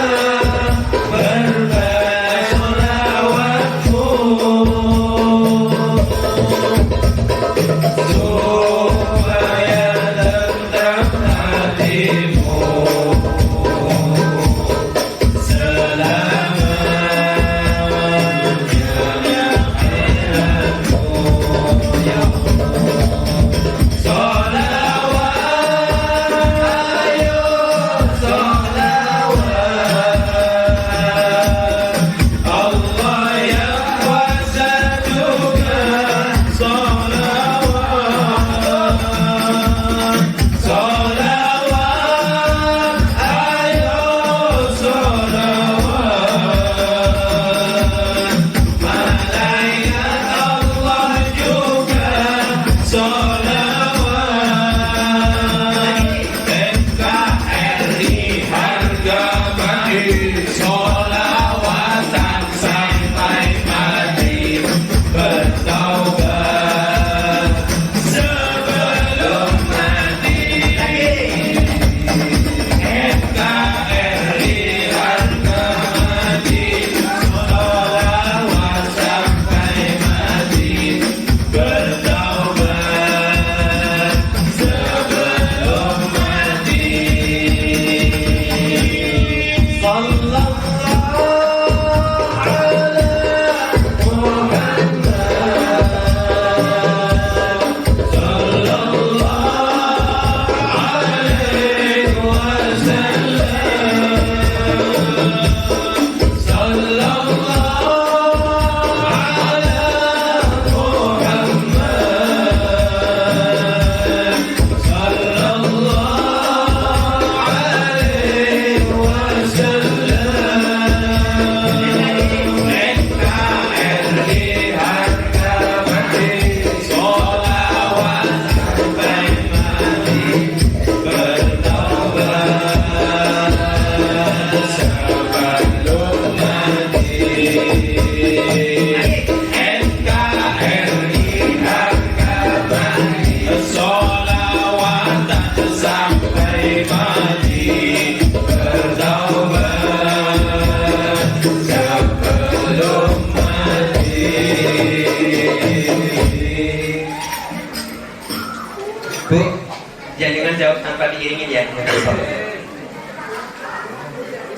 tanpa diiringin ya.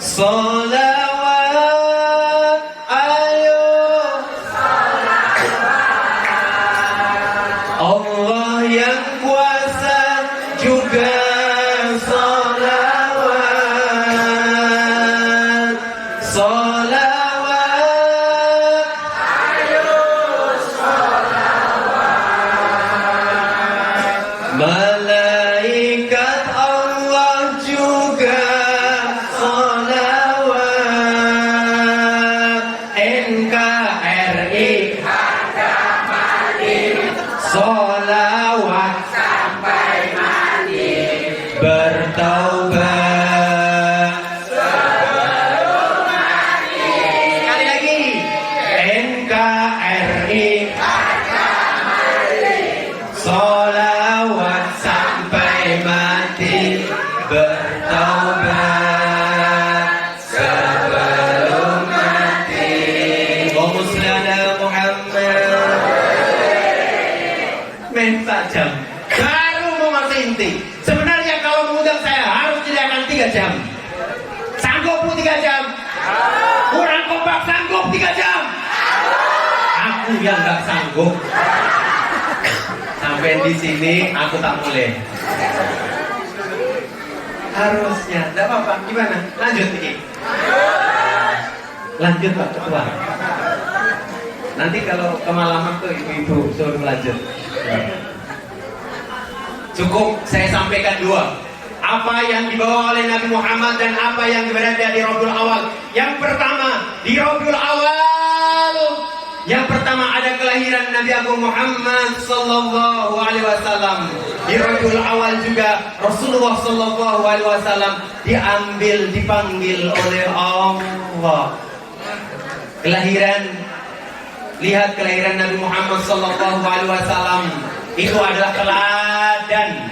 Sholawat, ayo Allah yang kuasa juga sholawat, sholawat, ayo sholawat. Malaikat Allah juga sholawat, NKRI harga mati, sholawat sampai mati, bertaubat sebelum mati. Sekali lagi, NKRI harga mati, sholawat sampai mati, bertaubat sebelum mati. Allahumma sholli ala Muhammad. Main tajam, baru mau ngasih inti. Sebenarnya kalau mengundang saya harus sediakan 3 jam. Sanggup 3 jam? Kurang kompak sanggup 3 jam? Aku yang nggak sanggup. Sampai di sini aku tak boleh. Harusnya, tidak apa-apa. Gimana? Lanjut ini. Lanjut Pak Ketua. Nanti kalau kemalaman tuh ibu-ibu suruh lanjut. Cukup saya sampaikan 2. Apa yang dibawa oleh Nabi Muhammad dan apa yang berada di Rabiul Awal. Yang pertama, di Rabiul Awal, yang pertama ada kelahiran Nabi Agung Muhammad sallallahu alaihi wasallam. Di Rabiul Awal juga Rasulullah sallallahu alaihi wasallam dipanggil oleh Allah. Lihat kelahiran Nabi Muhammad sallallahu alaihi wasallam itu adalah teladan.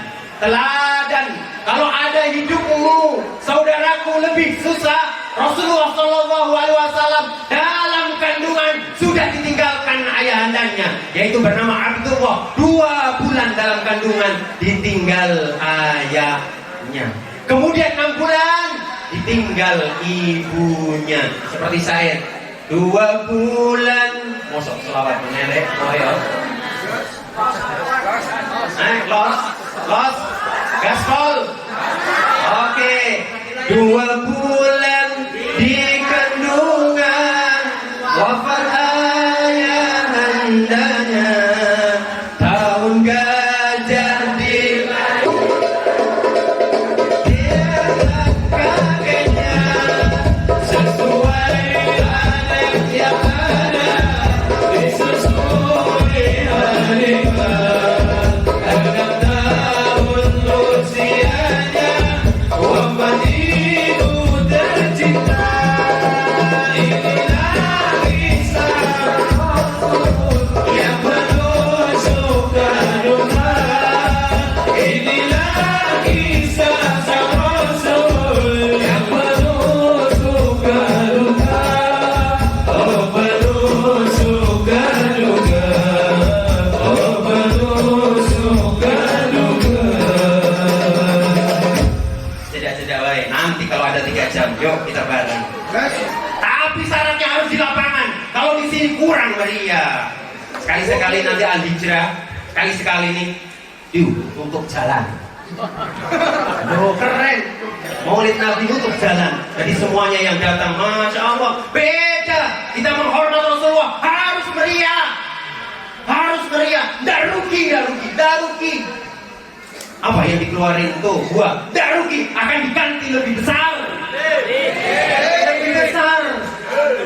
Kalau ada hidupmu, saudaraku lebih susah, Rasulullah sallallahu alaihi wasallam dalam kandungan sudah ditinggalkan ayahandanya, yaitu bernama Abdullah. 2 bulan dalam kandungan ditinggal ayahnya. Kemudian 6 bulan ditinggal ibunya. Seperti saya, 2 bulan mosok selawat menelek, oh ya. Los, gaspol. Oke, 2 bulan di kandungan, wafat ayahandanya, tahun gajah di dia kakeknya, sesuai anak yang ada, disusui hariman. Yuk kita bareng. Tapi syaratnya harus di lapangan. Kalau di sini kurang meriah. Sekali-sekali nanti al-hijrah, sekali-sekali nih, untuk jalan. Aduh keren. Maulid Nabi untuk jalan. Jadi semuanya yang datang, masya Allah, beda. Kita menghormat Rasulullah harus meriah. Harus meriah. Nggak rugi. Apa yang dikeluarin tuh gua, nggak rugi, akan diganti lebih besar. Lebih besar.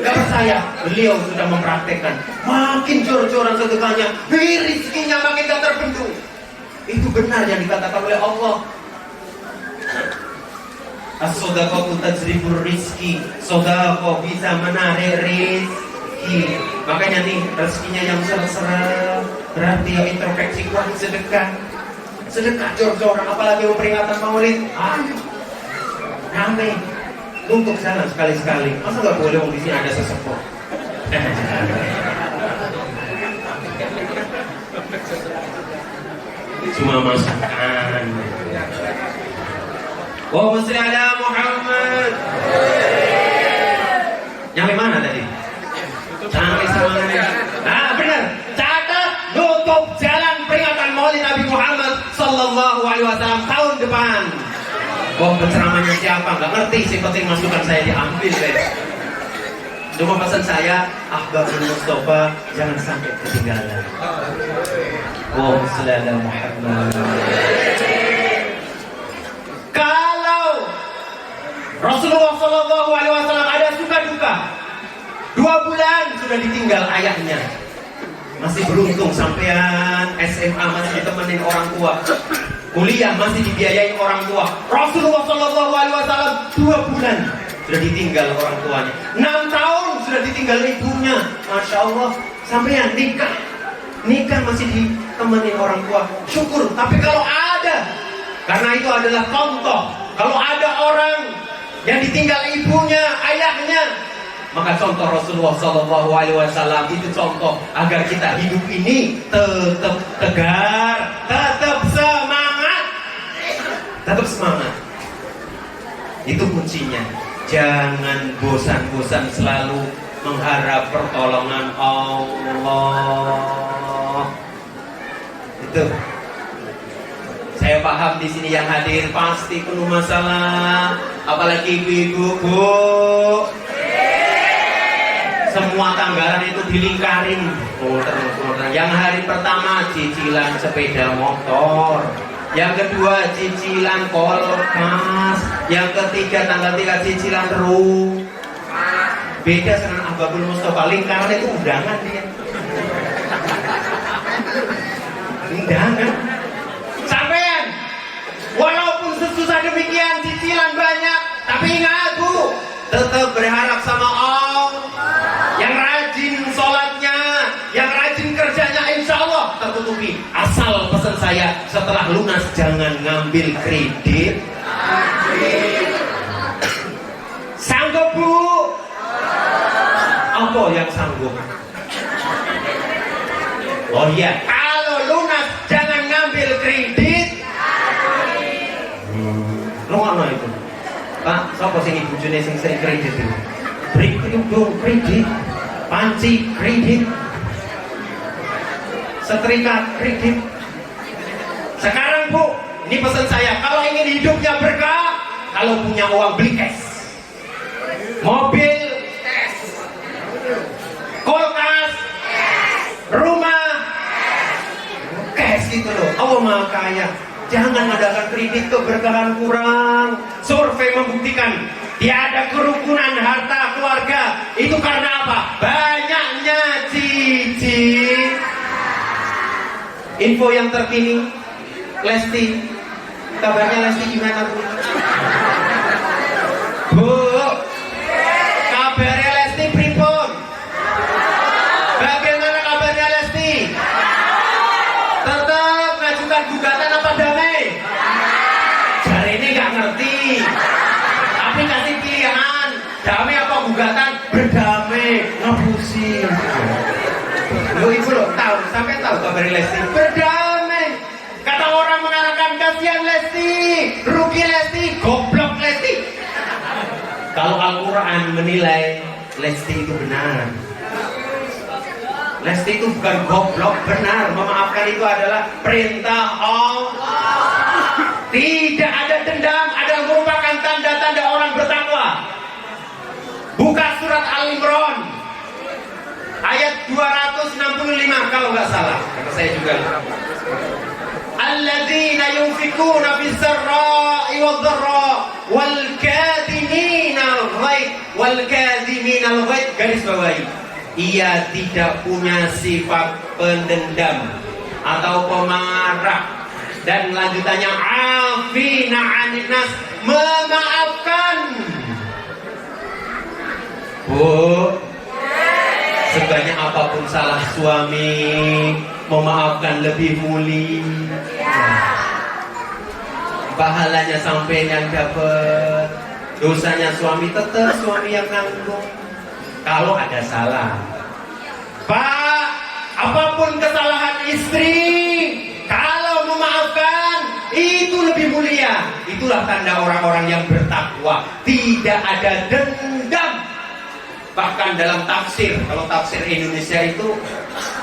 Gak percaya, beliau sudah mempraktekkan. Makin jor-joran sedekahnya, rizkinya makin gak terbendung. Itu benar yang dikatakan oleh Allah. As-sodaqatu tajribur rizki. Sodaqah bisa menarik rizki. Makanya nih rezekinya yang serah-serah, berarti yang introspeksi kuat sedekah. Sedekah jor-joran, apalagi peringatan Maulid. Ramai. Untuk jalan sekali-sekali. Masa nggak boleh di sini ada sesepuh? Cuma masakan. Wa salli ala Muhammad. Nyampe mana tadi? Sampai semangatnya. Nah, benar. Catat nutup jalan peringatan Maulid Nabi Muhammad sallallahu alaihi wasallam tahun depan. Penceramahnya siapa? Enggak ngerti, sih penting masukan saya diambil, guys. Cuma pesan saya, Ahbabul Mustafa jangan sampai ketinggalan. Allahumma shalli ala Muhammad. Kalau Rasulullah sallallahu alaihi wasallam ada suka duka, 2 bulan sudah ditinggal ayahnya. Masih beruntung sampean SMA masih ditemenin orang tua. Kuliah masih dibiayai orang tua. Rasulullah sallallahu alaihi wasallam 2 bulan sudah ditinggal orang tuanya. 6 tahun sudah ditinggal ibunya. Masya Allah. Sampean nikah masih ditemenin orang tua. Syukur. Tapi kalau ada, karena itu adalah contoh, kalau ada orang yang ditinggal ibunya, ayahnya, maka contoh Rasulullah sallallahu alaihi wasallam itu contoh agar kita hidup ini tetap tegar, tetap semangat. Tetap semangat. Itu kuncinya. Jangan bosan-bosan selalu mengharap pertolongan Allah. Itu. Saya paham di sini yang hadir pasti penuh masalah, apalagi ibu-ibu, Bu. Semua tanggalan itu dilingkarin. Yang hari pertama cicilan sepeda motor. Yang kedua cicilan kulkas. Yang ketiga tanggal 3 cicilan rumah. Beda dengan Ahbabul Mustafa, lingkaran itu undangan dia. Undangan. Sampean, walaupun sesusah demikian cicilan banyak, tapi ingat Bu, tetap berharap sama Allah. Yang rajin sholatnya, yang rajin kerjanya, insya Allah tertutupi. Asal pesan saya, setelah lunas jangan ngambil kredit. Sanggup Bu? Apa yang sanggup? Oh iya, kalau lunas jangan ngambil kredit. Lu ngono itu. Pak, sapa sing bojone sing sering kredit itu? Beri dong kredit, panci kredit, setrika kredit. Sekarang Bu, ini pesan saya, kalau ingin hidupnya berkah, kalau punya uang beli cash, mobil, kulkas, rumah, cash gitu loh. Allah Maha Kaya. Jangan mengadakan kredit, keberkahan kurang. Survei membuktikan tiada kerukunan harta keluarga. Itu karena apa? Banyaknya cicit. Info yang terkini, Lesti. Kabarnya Lesti gimana Bu? Bu, kabarnya Lesti pripun? Bagaimana kabarnya Lesti? Tetap ngajukan gugatan apa damai? Jari ini gak ngerti. Tapi kasih pilihan, damai apa gugatan? Berdamai, ngapusi. Lu ibu lo tahu, sampai tahu kabar Lesti? Berdamai. Kata orang mengarahkan, kasihan Lesti, rugi Lesti, goblok Lesti. Kalau Al-Quran menilai Lesti itu benar, Lesti itu bukan goblok, benar. Memaafkan itu adalah perintah Allah. Tidak ada dendam, adalah merupakan tanda-tanda orang bertakwa. Buka surat Al-Imran ayat 265 kalau nggak salah, karena saya juga. Alladzina yunfikuna bis-sarra'i wad-dharra wal kadhimina al-ghaidh wal kadhimina al-ghaidh, garis bawahi. Ia tidak punya sifat pendendam atau pemarah, dan lanjutannya afina 'anil nas, memaafkan. Bu, sebanyak apapun salah suami, memaafkan lebih mulia. Pahalanya sampai yang dapat, dosanya suami tetap suami yang nanggung. Kalau ada salah, Pak, apapun kesalahan istri, kalau memaafkan itu lebih mulia. Itulah Itulah tanda orang-orang yang bertakwa. Tidak ada dendam. Bahkan dalam tafsir, kalau tafsir Indonesia itu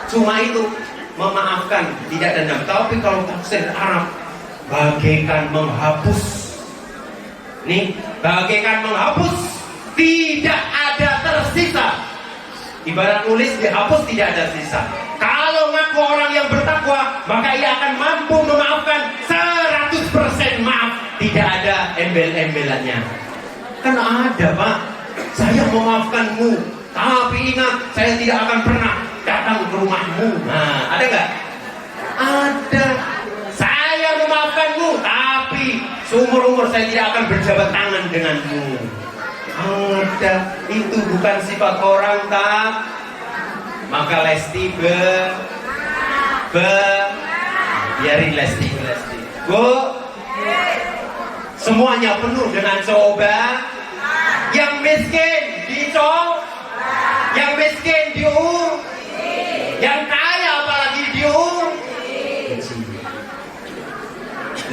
cuma itu, memaafkan, tidak dendam. Tapi kalau tafsir Arab, bagaikan menghapus. Nih, bagaikan menghapus, tidak ada tersisa. Ibarat nulis dihapus, tidak ada sisa. Kalau ngaku orang yang bertakwa, maka ia akan mampu memaafkan 100% maaf. Tidak ada embel-embelannya. Kan ada, Pak. Saya memaafkanmu, tapi ingat, saya tidak akan pernah datang ke rumahmu. Nah, ada nggak? Ada. Saya memaafkanmu, tapi seumur-umur saya tidak akan berjabat tangan denganmu. Ada. Itu bukan sifat orang, tak? Maka Lesti biarin Lesti. Bu, semuanya penuh dengan coba. Yang miskin dicoba, yang miskin diur, yang kaya apalagi diur.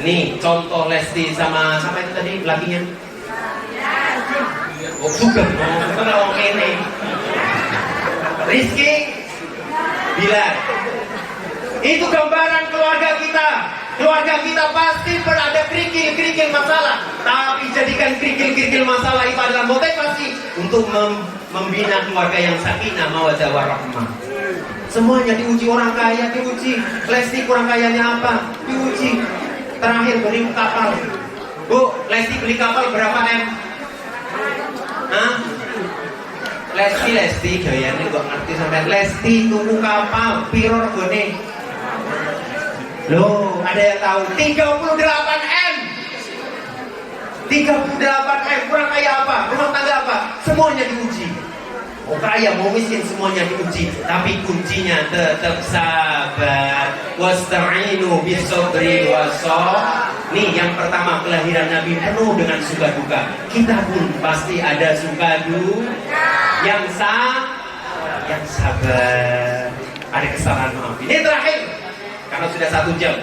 Nih contoh Lesti sama itu tadi lakinya. Oh juga, bukan orang ini. Rizky, Bilar. Itu gambaran keluarga kita. Keluarga kita pasti berada kerikil-kerikil masalah. Tapi jadikan kerikil-kerikil masalah itu adalah motivasi untuk membina keluarga yang sakinah, mawaddah warahmah. Semuanya diuji. Orang kaya diuji. Lesti kurang kayanya apa? Diuji. Terakhir beli kapal. Bu, Lesti beli kapal berapa M? Hah? Lesti gayanya gak ngerti sampai. Lesti tuku kapal piro regane? Loh, ada yang tahu? 38 M. 38 M, kurang kaya apa? Rumah tangga apa? Semuanya diuji. Oh kaya mau miskin semuanya diuji. Tapi kuncinya tetap sabar. Wasta'inu bisabri wasabr. Nih yang pertama, kelahiran Nabi penuh dengan suka duka. Kita pun pasti ada suka duka. Yang sabar. Ada kesalahan, maaf. Ini terakhir, karena sudah 1 jam.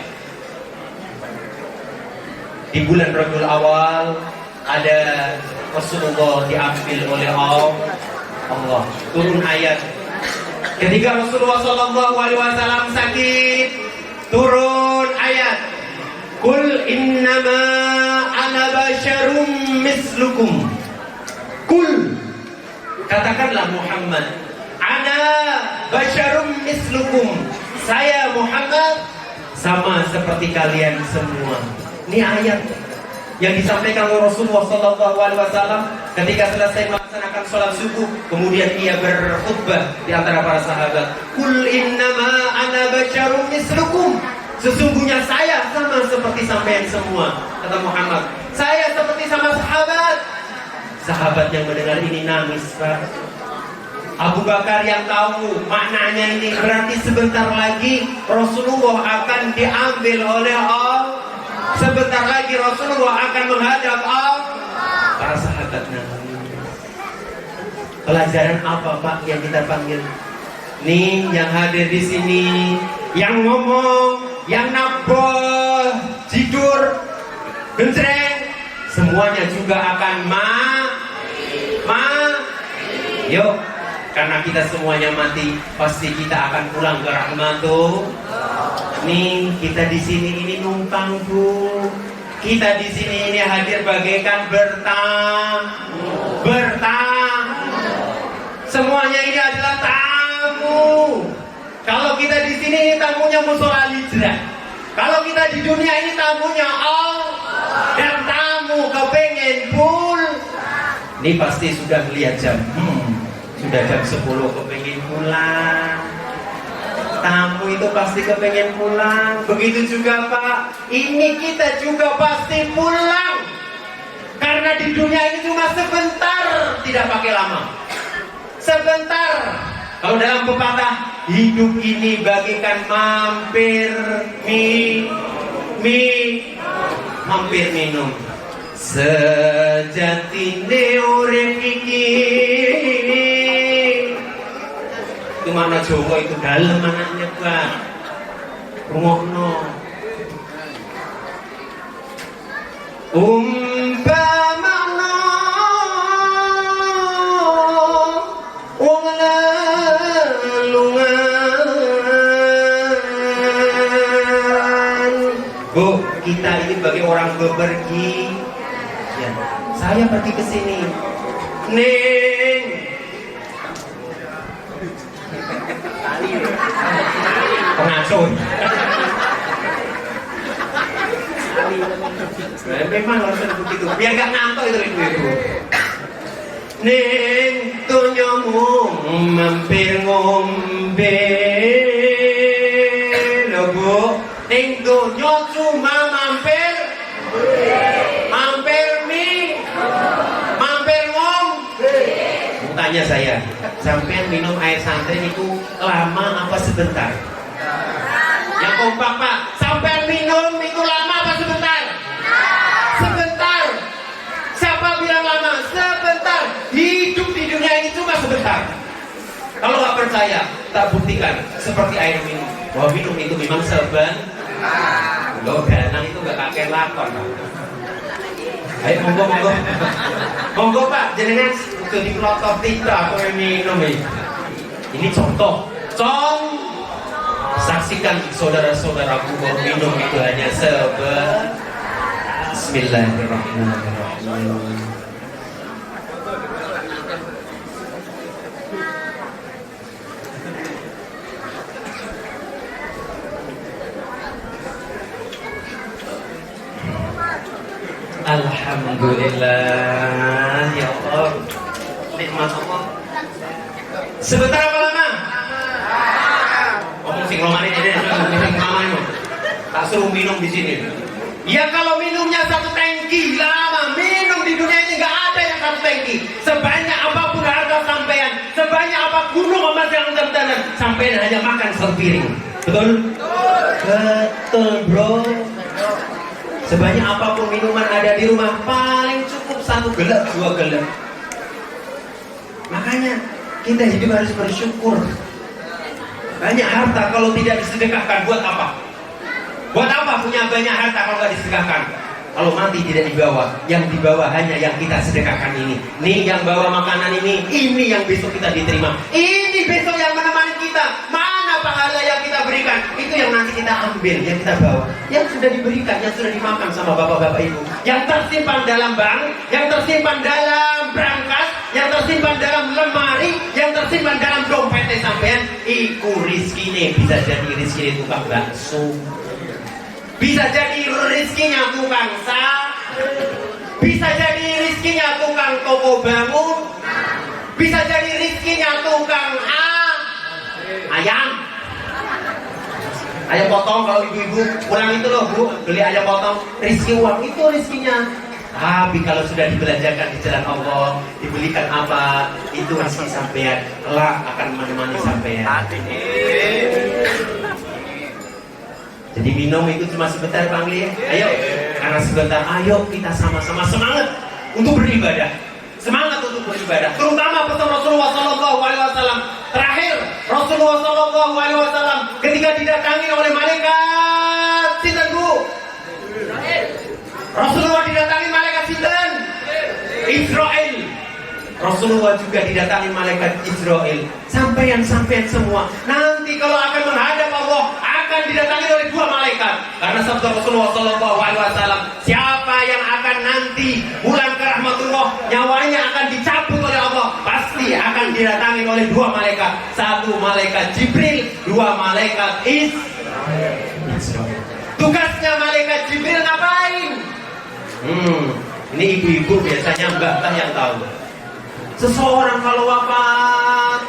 Di bulan Rabiul Awal ada Rasulullah diambil oleh Allah. Turun ayat. Ketika Rasulullah SAW sakit, turun ayat. Qul innama ana basyarum mislukum. Qul, katakanlah Muhammad, ana basyarum mislukum. Saya Muhammad sama seperti kalian semua. Ini ayat yang disampaikan oleh Rasulullah SAW ketika selesai melaksanakan sholat subuh, kemudian ia berkhutbah di antara para sahabat. Qul innama ana basyarum mislukum. Sesungguhnya saya sama seperti sampean semua, kata Muhammad. Saya seperti sama sahabat. Sahabat yang mendengar ini nangis, Pak. Abu Bakar yang tahu maknanya ini, berarti sebentar lagi Rasulullah akan diambil oleh Allah. Sebentar lagi Rasulullah akan menghadap Allah. Para sahabat nangis. Pelajaran apa, Pak, yang kita panggil? Nih yang hadir di sini, yang ngomong, yang naboh, jidur, gencreng, semuanya juga akan yuk, karena kita semuanya mati, pasti kita akan pulang ke rahmatullah. Nih kita di sini ini numpang, Bu. Kita di sini ini hadir bagaikan bertamu. Semuanya ini adalah tamu. Kalau kita di sini ini tamunya Mushola Al-Hijrah. Kalau kita di dunia ini tamunya Allah. Dan tamu kepengen ini pasti sudah melihat jam. Sudah jam 10 kepengen pulang. Tamu itu pasti kepengen pulang. Begitu juga Pak, ini kita juga pasti pulang. Karena di dunia ini cuma sebentar, tidak pakai lama. Sebentar. Kalau dalam pepatah, hidup ini bagaikan mampir mampir minum. Sejatine urip iki. Itu mana Jawa itu dalam anaknya, Pak. Rungokno. Umpamana wong lelungan. Bu, kita ini bagi orang bepergi. Ya, saya pergi ke sini. Neng. Pengasuh. Memang harus begitu. Biar gak ngantuk itu ibu-ibu. Neng tonyomu mampir ngombe. Loh bu, neng tonyo cuma mampir mie, mampir ngombe. Tanya saya, sampean minum air santri itu lama apa sebentar? Yang kompak pak, sampean minum itu lama apa sebentar? Sebentar. Siapa bilang lama? Sebentar. Hidup di dunia ini cuma sebentar. Kalau nggak percaya, tak buktikan seperti air minum. Bahwa minum itu memang sebentar. Loh, danang itu nggak kakek lakon. Ayo monggo. Monggo pak, jenengan jadi pelotot tidak aku minum ini. Ini contoh. Saksikan saudara-saudaraku bahwa minum itu hanya sebentar. Bismillahirrahmanirrahim. Alhamdulillah ya Allah, nikmat Allah. Sebentar apa lama? Ngomong sing romane ini, sing mamanya. Tak suruh minum di sini. Ya kalau minumnya satu tangki lama, minum di dunia ini nggak ada yang satu tangki. Sebanyak apapun harta sampean, sebanyak apa gunung emas yang jam-jaman, sampean hanya makan sepiring. Betul? Betul bro. Sebanyak apapun minuman ada di rumah, paling cukup 1 gelas, 2 gelas. Makanya kita hidup harus bersyukur. Banyak harta kalau tidak disedekahkan, buat apa? Buat apa punya banyak harta kalau tidak disedekahkan? Kalau mati tidak dibawa, yang dibawa hanya yang kita sedekahkan ini. Nih yang bawa makanan ini yang besok kita diterima. Ini besok yang menemani kita. Mana pahala yang kita berikan? Itu yang nanti kita ambil, yang kita bawa. Yang sudah diberikan, yang sudah dimakan sama bapak-bapak ibu. Yang tersimpan dalam bank, yang tersimpan dalam brankas, yang tersimpan dalam lemari, yang tersimpan dalam dompetnya sampean. Iku rizkine, bisa jadi rizkine tukang bakso. Bisa jadi rizkinya tukang bisa jadi rizkinya tukang toko bangun, bisa jadi rizkinya tukang ayam potong. Kalau ibu-ibu pulang itu loh bu, beli ayam potong, rizki uang itu rizkinya. Tapi kalau sudah dibelanjakan di jalan Allah, dibelikan apa, itu rizki sampean, kelak akan menemani sampean. Jadi minum itu cuma sebentar Bang Li. Ayo, karena sebentar, ayo kita sama-sama semangat untuk beribadah. Semangat untuk beribadah. Terutama pesan Rasulullah SAW. Terakhir, Rasulullah SAW ketika didatangi oleh malaikat sinten bu? Rasulullah didatangi malaikat sinten? Israel. Rasulullah juga didatangi malaikat Israel. Sampean semua nanti kalau akan menghadap Allah akan didatangi oleh 2 malaikat. Karena sabda Rasulullah SAW, siapa yang akan nanti pulang ke rahmatullah, nyawanya akan dicabut oleh Allah, pasti akan didatangi oleh 2 malaikat. 1 malaikat Jibril, 2 malaikat Israel. Tugasnya malaikat Jibril ngapain? Ini ibu-ibu biasanya mbak yang tahu. Seseorang kalau wafat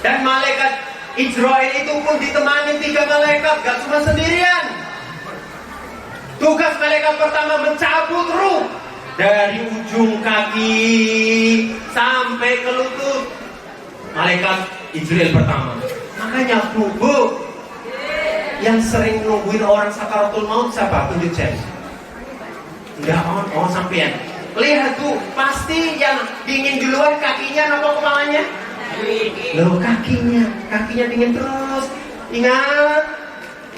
dan malaikat Israel itu pun ditemani 3 malaikat, gak cuma sendirian. Tugas malaikat pertama mencabut ruh dari ujung kaki sampai ke lutut. Malaikat Israel pertama. Makanya bu, yang sering nungguin orang sakaratul maut siapa? Tunjuk saya. Enggak on sampean. Lihat tuh, pasti yang dingin duluan kakinya atau kepalanya? Loh kakinya dingin terus. Ingat,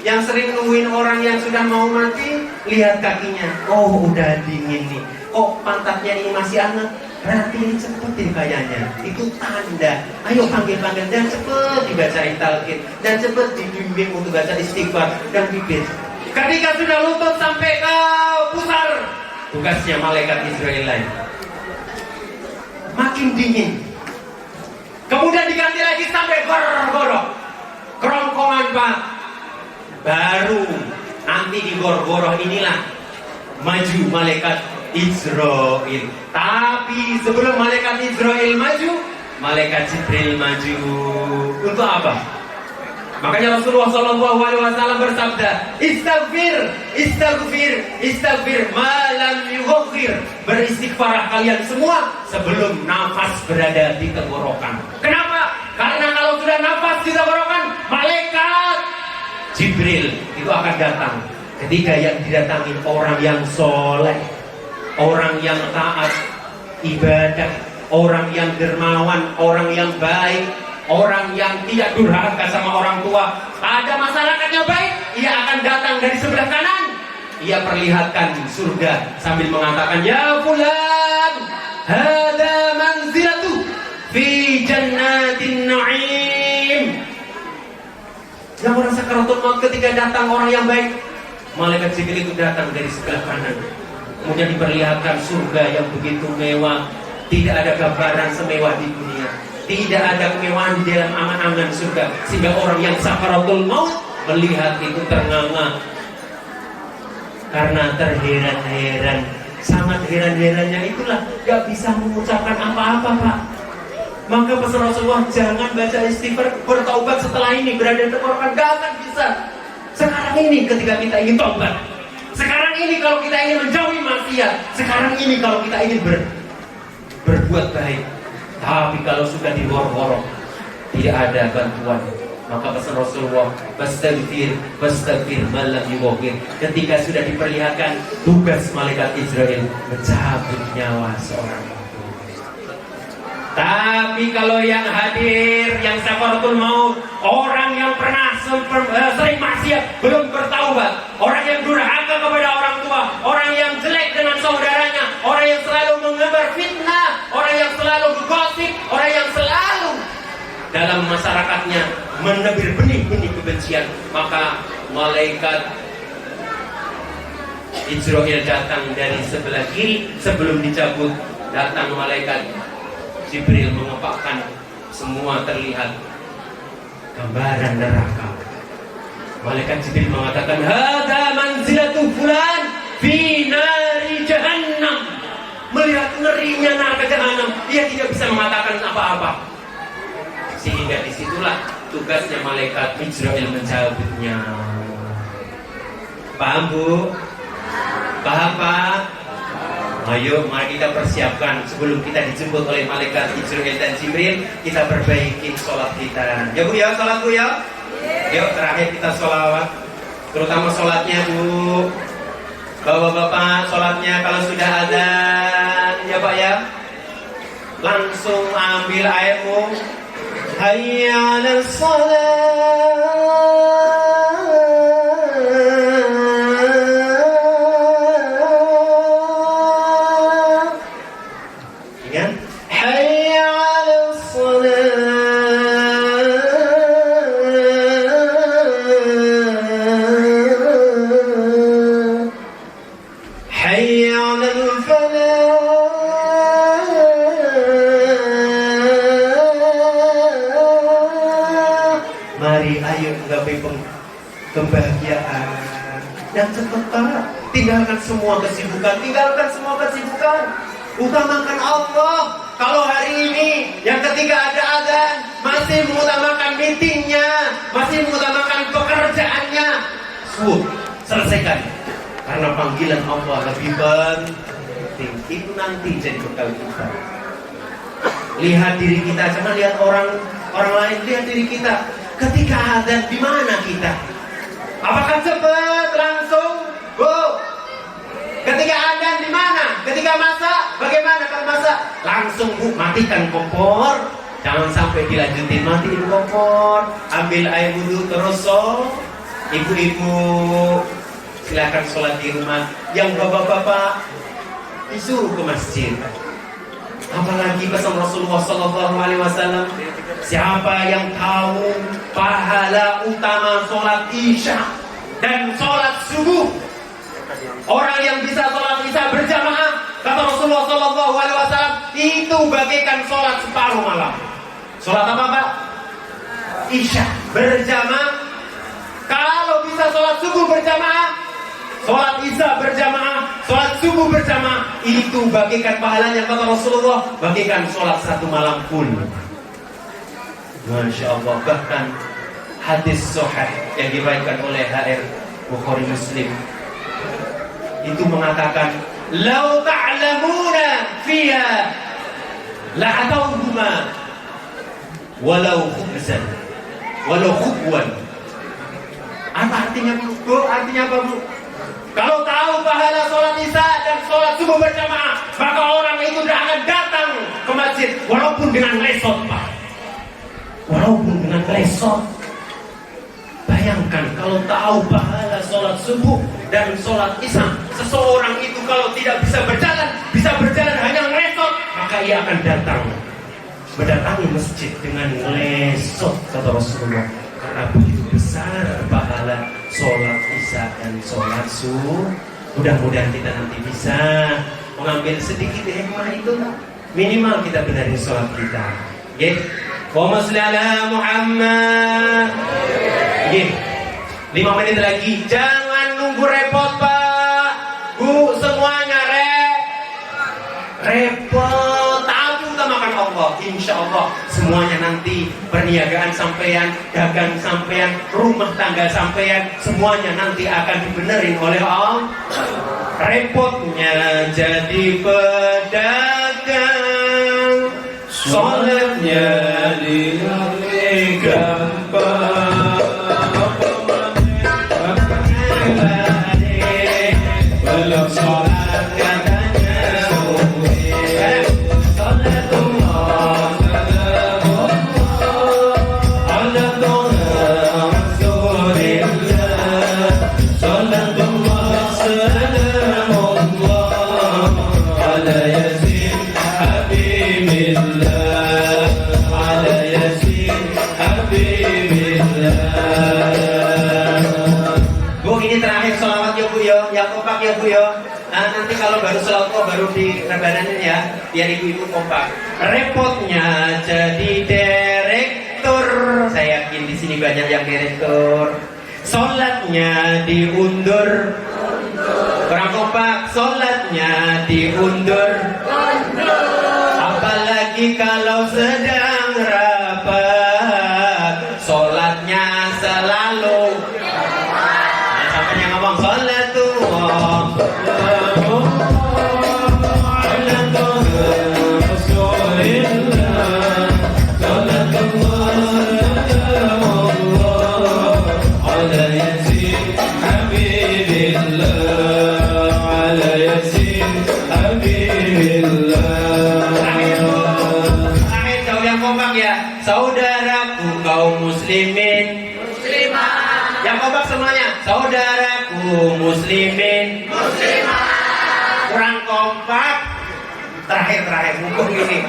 Yang sering nungguin orang yang sudah mau mati, lihat kakinya. Oh, udah dingin nih. Oh, pantatnya ini masih hangat. Berarti ini cepetin kayaknya. Itu tanda. Ayo panggil-panggil dan cepet dibacain talqin dan cepet dibimbing untuk baca istighfar dan bibir. Ketika sudah lutut sampai ke pusar, tugasnya malaikat Israel lain. Makin dingin. Kemudian diganti lagi sampai gorok-gorok. Kerongkongan Pak. Baru nanti di gorok-gorok inilah maju malaikat Israel. Tapi sebelum malaikat Israel maju, malaikat Jibril maju. Untuk apa? Makanya Rasulullah SAW bersabda, Istighfir, istighfir, istighfir, malam yughfir. Beristighfarah kalian semua sebelum nafas berada di tenggorokan. Kenapa? Karena kalau sudah nafas di tenggorokan, malaikat Jibril itu akan datang. Ketika yang didatangi orang yang soleh, orang yang taat ibadah, orang yang dermawan, orang yang baik, orang yang tidak durhaka sama orang tua, ada masyarakatnya baik, ia akan datang dari sebelah kanan. Ia perlihatkan surga sambil mengatakan, ya fulan, hada manzilatu fi jannatin na'im. Yang orang sakaratul maut ketika datang orang yang baik, malaikat Jibril itu datang dari sebelah kanan. Kemudian diperlihatkan surga yang begitu mewah, tidak ada gambaran semewah di dunia. Tidak ada kemewahan di dalam angan-angan surga, sehingga orang yang sakaratul maut melihat itu ternganga karena terheran-heran. Sangat heran-herannya itulah gak bisa mengucapkan apa-apa Pak. Maka pesan Rasulullah, jangan baca istighfar, bertaubat setelah ini berada di tenggorokan, gak akan bisa. Sekarang ini ketika kita ingin taubat, sekarang ini kalau kita ingin menjauhi maksiat, sekarang ini kalau kita ingin berbuat baik. Tapi kalau sudah diwor-worok, tidak ada bantuan. Maka pesan Rasulullah, Fastaghfir, fastaghfir malam yughfir. Ketika sudah diperlihatkan tugas malaikat Israel mencabut nyawa seorang. Tapi kalau yang hadir, yang sakaratul maut, orang yang pernah sering maksiat, belum bertaubat, orang yang durhaka kepada orang tua, orang yang jelek dengan saudaranya, orang yang selalu menyebar fitnah, orang yang selalu gosip, orang yang selalu dalam masyarakatnya menebir benih-benih kebencian, maka malaikat Israel datang dari sebelah kiri. Sebelum dicabut, datang malaikat Jibril mengepakkan semua terlihat gambaran neraka. Malaikat Jibril mengatakan, hada manzilatu fulan fi nari jahannam. Melihat ngerinya neraka jahannam, dia tidak bisa mengatakan apa-apa. Sehingga disitulah tugasnya malaikat Israel mencabutnya. Paham Bu? Paham Pak? Ayo mari kita persiapkan sebelum kita dijemput oleh malaikat Israel dan Jibril, kita perbaiki sholat kita. Ya Bu ya, sholat Bu ya. Yuk terakhir kita sholawat, terutama sholatnya Bu. Bapak-bapak sholatnya kalau sudah adzan ya Pak ya, langsung ambil airmu. Hayya 'alas shalah. Kebahagiaan dan cepat Pak, tinggalkan semua kesibukan, utamakan Allah. Kalau hari ini yang ketika ada adzan masih mengutamakan meetingnya, masih mengutamakan pekerjaannya, selesaikan, karena panggilan Allah lebih penting. Itu nanti jadi bekal kita. Lihat diri kita, jangan lihat orang lain, lihat diri kita. Ketika adzan di mana kita? Apakah cepat langsung? Bu. Ketika adzan di mana? Ketika masak, bagaimana kalau masak? Langsung Bu, matikan kompor. Jangan sampai dilanjutin, matiin kompor. Ambil air wudhu terus Ibu-ibu silakan sholat di rumah. Yang bapak-bapak disuruh ke masjid. Apalagi pesan Rasulullah SAW, siapa yang tahu pahala utama sholat isya dan sholat subuh, orang yang bisa sholat isya berjamaah, kata Rasulullah SAW, itu bagaikan sholat separuh malam. Sholat apa Pak? Isya berjamaah. Kalau bisa sholat subuh berjamaah, sholat isya berjamaah, sholat subuh berjamaah, itu bagaikan pahalanya kata Rasulullah, bagaikan sholat satu malam pun. Masya Allah. Bahkan hadis sahih yang diriwayatkan oleh HR Bukhari Muslim itu mengatakan, "Lau ta'lamuna fiha la'atawhuma walau khubzan walau khubwan." Apa artinya Bu? Artinya apa Bu? Kalau tahu pahala sholat isya dan sholat subuh berjamaah, maka orang itu tidak akan datang ke masjid walaupun dengan lesot Pak. Walaupun dengan lesot. Bayangkan kalau tahu pahala sholat subuh dan sholat isya, seseorang itu kalau tidak bisa berjalan hanya lesot, maka ia akan datang mendatangi masjid dengan lesot kata Rasulullah. Karena begitu besar pahala sholat isya dan sholat subuh. Mudah-mudahan kita nanti bisa mengambil sedikit hikmah itu. Minimal kita benarin sholat kita. Oke? Allahumma sholli ala Muhammad. Oke. 5 menit lagi. Jangan nunggu repot Pak. Bu, semuanya repot. Tapi utamakan Allah. Insya Allah semuanya nanti perniagaan sampean, dagang sampean, rumah tangga sampean, semuanya nanti akan dibenerin oleh Allah. Repotnya jadi pedagang, sholatnya dinilai gampang. Belum sholat katanya ya Bu ya. Nah, nanti kalau baru sholat baru di rebananin ya, biar ibu-ibu kompak. Repotnya jadi direktur. Saya yakin di sini banyak yang direktur. Sholatnya diundur. Kurang kompak. Sholatnya diundur. Apalagi kalau sedang rapat, sholatnya selalu. Nah, sampai yang ngomong sholat tuh. Saudaraku kaum muslimin, muslimah. Yang kompak semuanya. Saudaraku muslimin, muslimah. Kurang kompak. Terakhir hukum ini.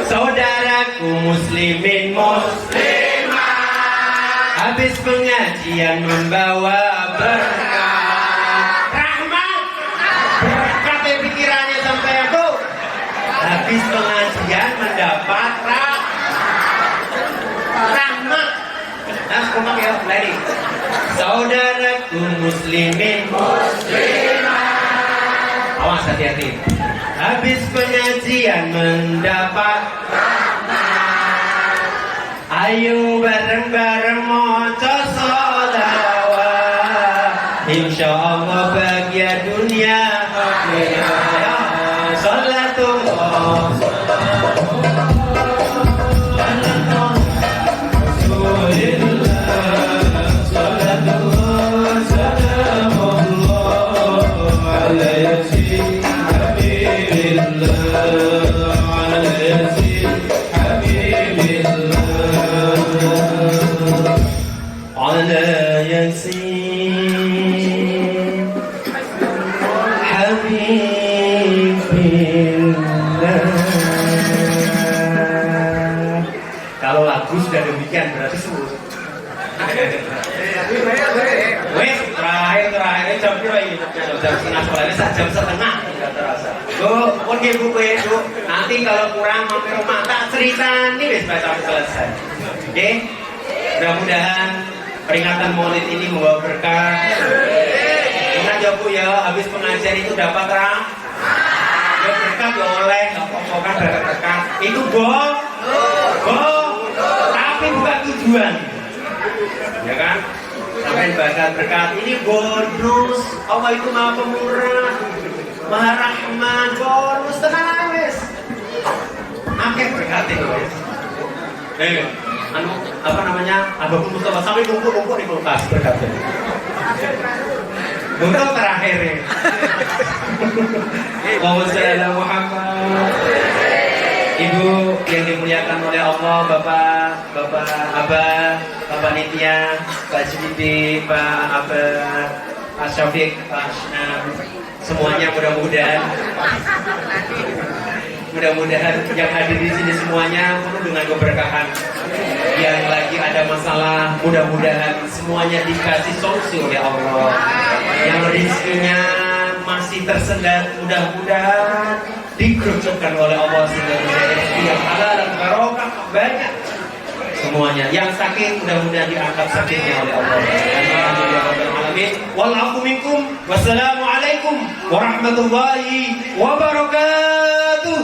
Saudaraku muslimin, muslimah. Habis pengajian membawa berkah, rahmat, berkat pikirannya sampai aku. Habis pengajian mendapat rahmat. Nah, kompak ya, ready. Saudaraku muslimin, muslimah. Awas hati-hati. Habis pengajian mendapat rahmat. Ayo bareng-bareng maca sholawat. Insyaallah bahagia dunia akhirat. Salatullah. bagus dan demikian berarti surut. Wes terakhir jam berapa ini? Jam setengah sekolah jam setengah tidak terasa. Pun Bu Bu, nanti kalau kurang mampir rumah tak cerita nih wes sampai selesai. Oke, mudah-mudahan peringatan Maulid ini membawa berkah. Ingat ya Bu ya, habis pengajian itu dapat ya berkah ya oleh, kan berkah itu bohong, tapi bukan tujuan. Ya kan? Sampai berkat ini bonus. Allah itu Maha Pemurah, Maha Rahman, bonus tenang wes. Akeh berkat itu wes. Apa namanya? Abang Mustafa sampai kumpul di kulkas berkatnya. Untuk terakhir ya. Wassalamualaikum Muhammad. Ibu yang dimuliakan oleh Allah, Bapak Abah, Bapak Nitya, Pak Jibiti, Pak Abah, Pak Syafiq, Pak Asnam, semuanya mudah-mudahan yang hadir di sini semuanya penuh dengan keberkahan. Yang lagi ada masalah, mudah-mudahan semuanya dikasih solusi oleh Allah. Yang rezekinya masih tersendat, mudah-mudahan dikerucutkan oleh Allah sehingga rezeki yang halal dan barokah banyak semuanya. Yang sakit mudah-mudahan diangkat sakitnya oleh Allah. Amin. Wallahu minkum. Wassalamualaikum warahmatullahi wabarakatuh.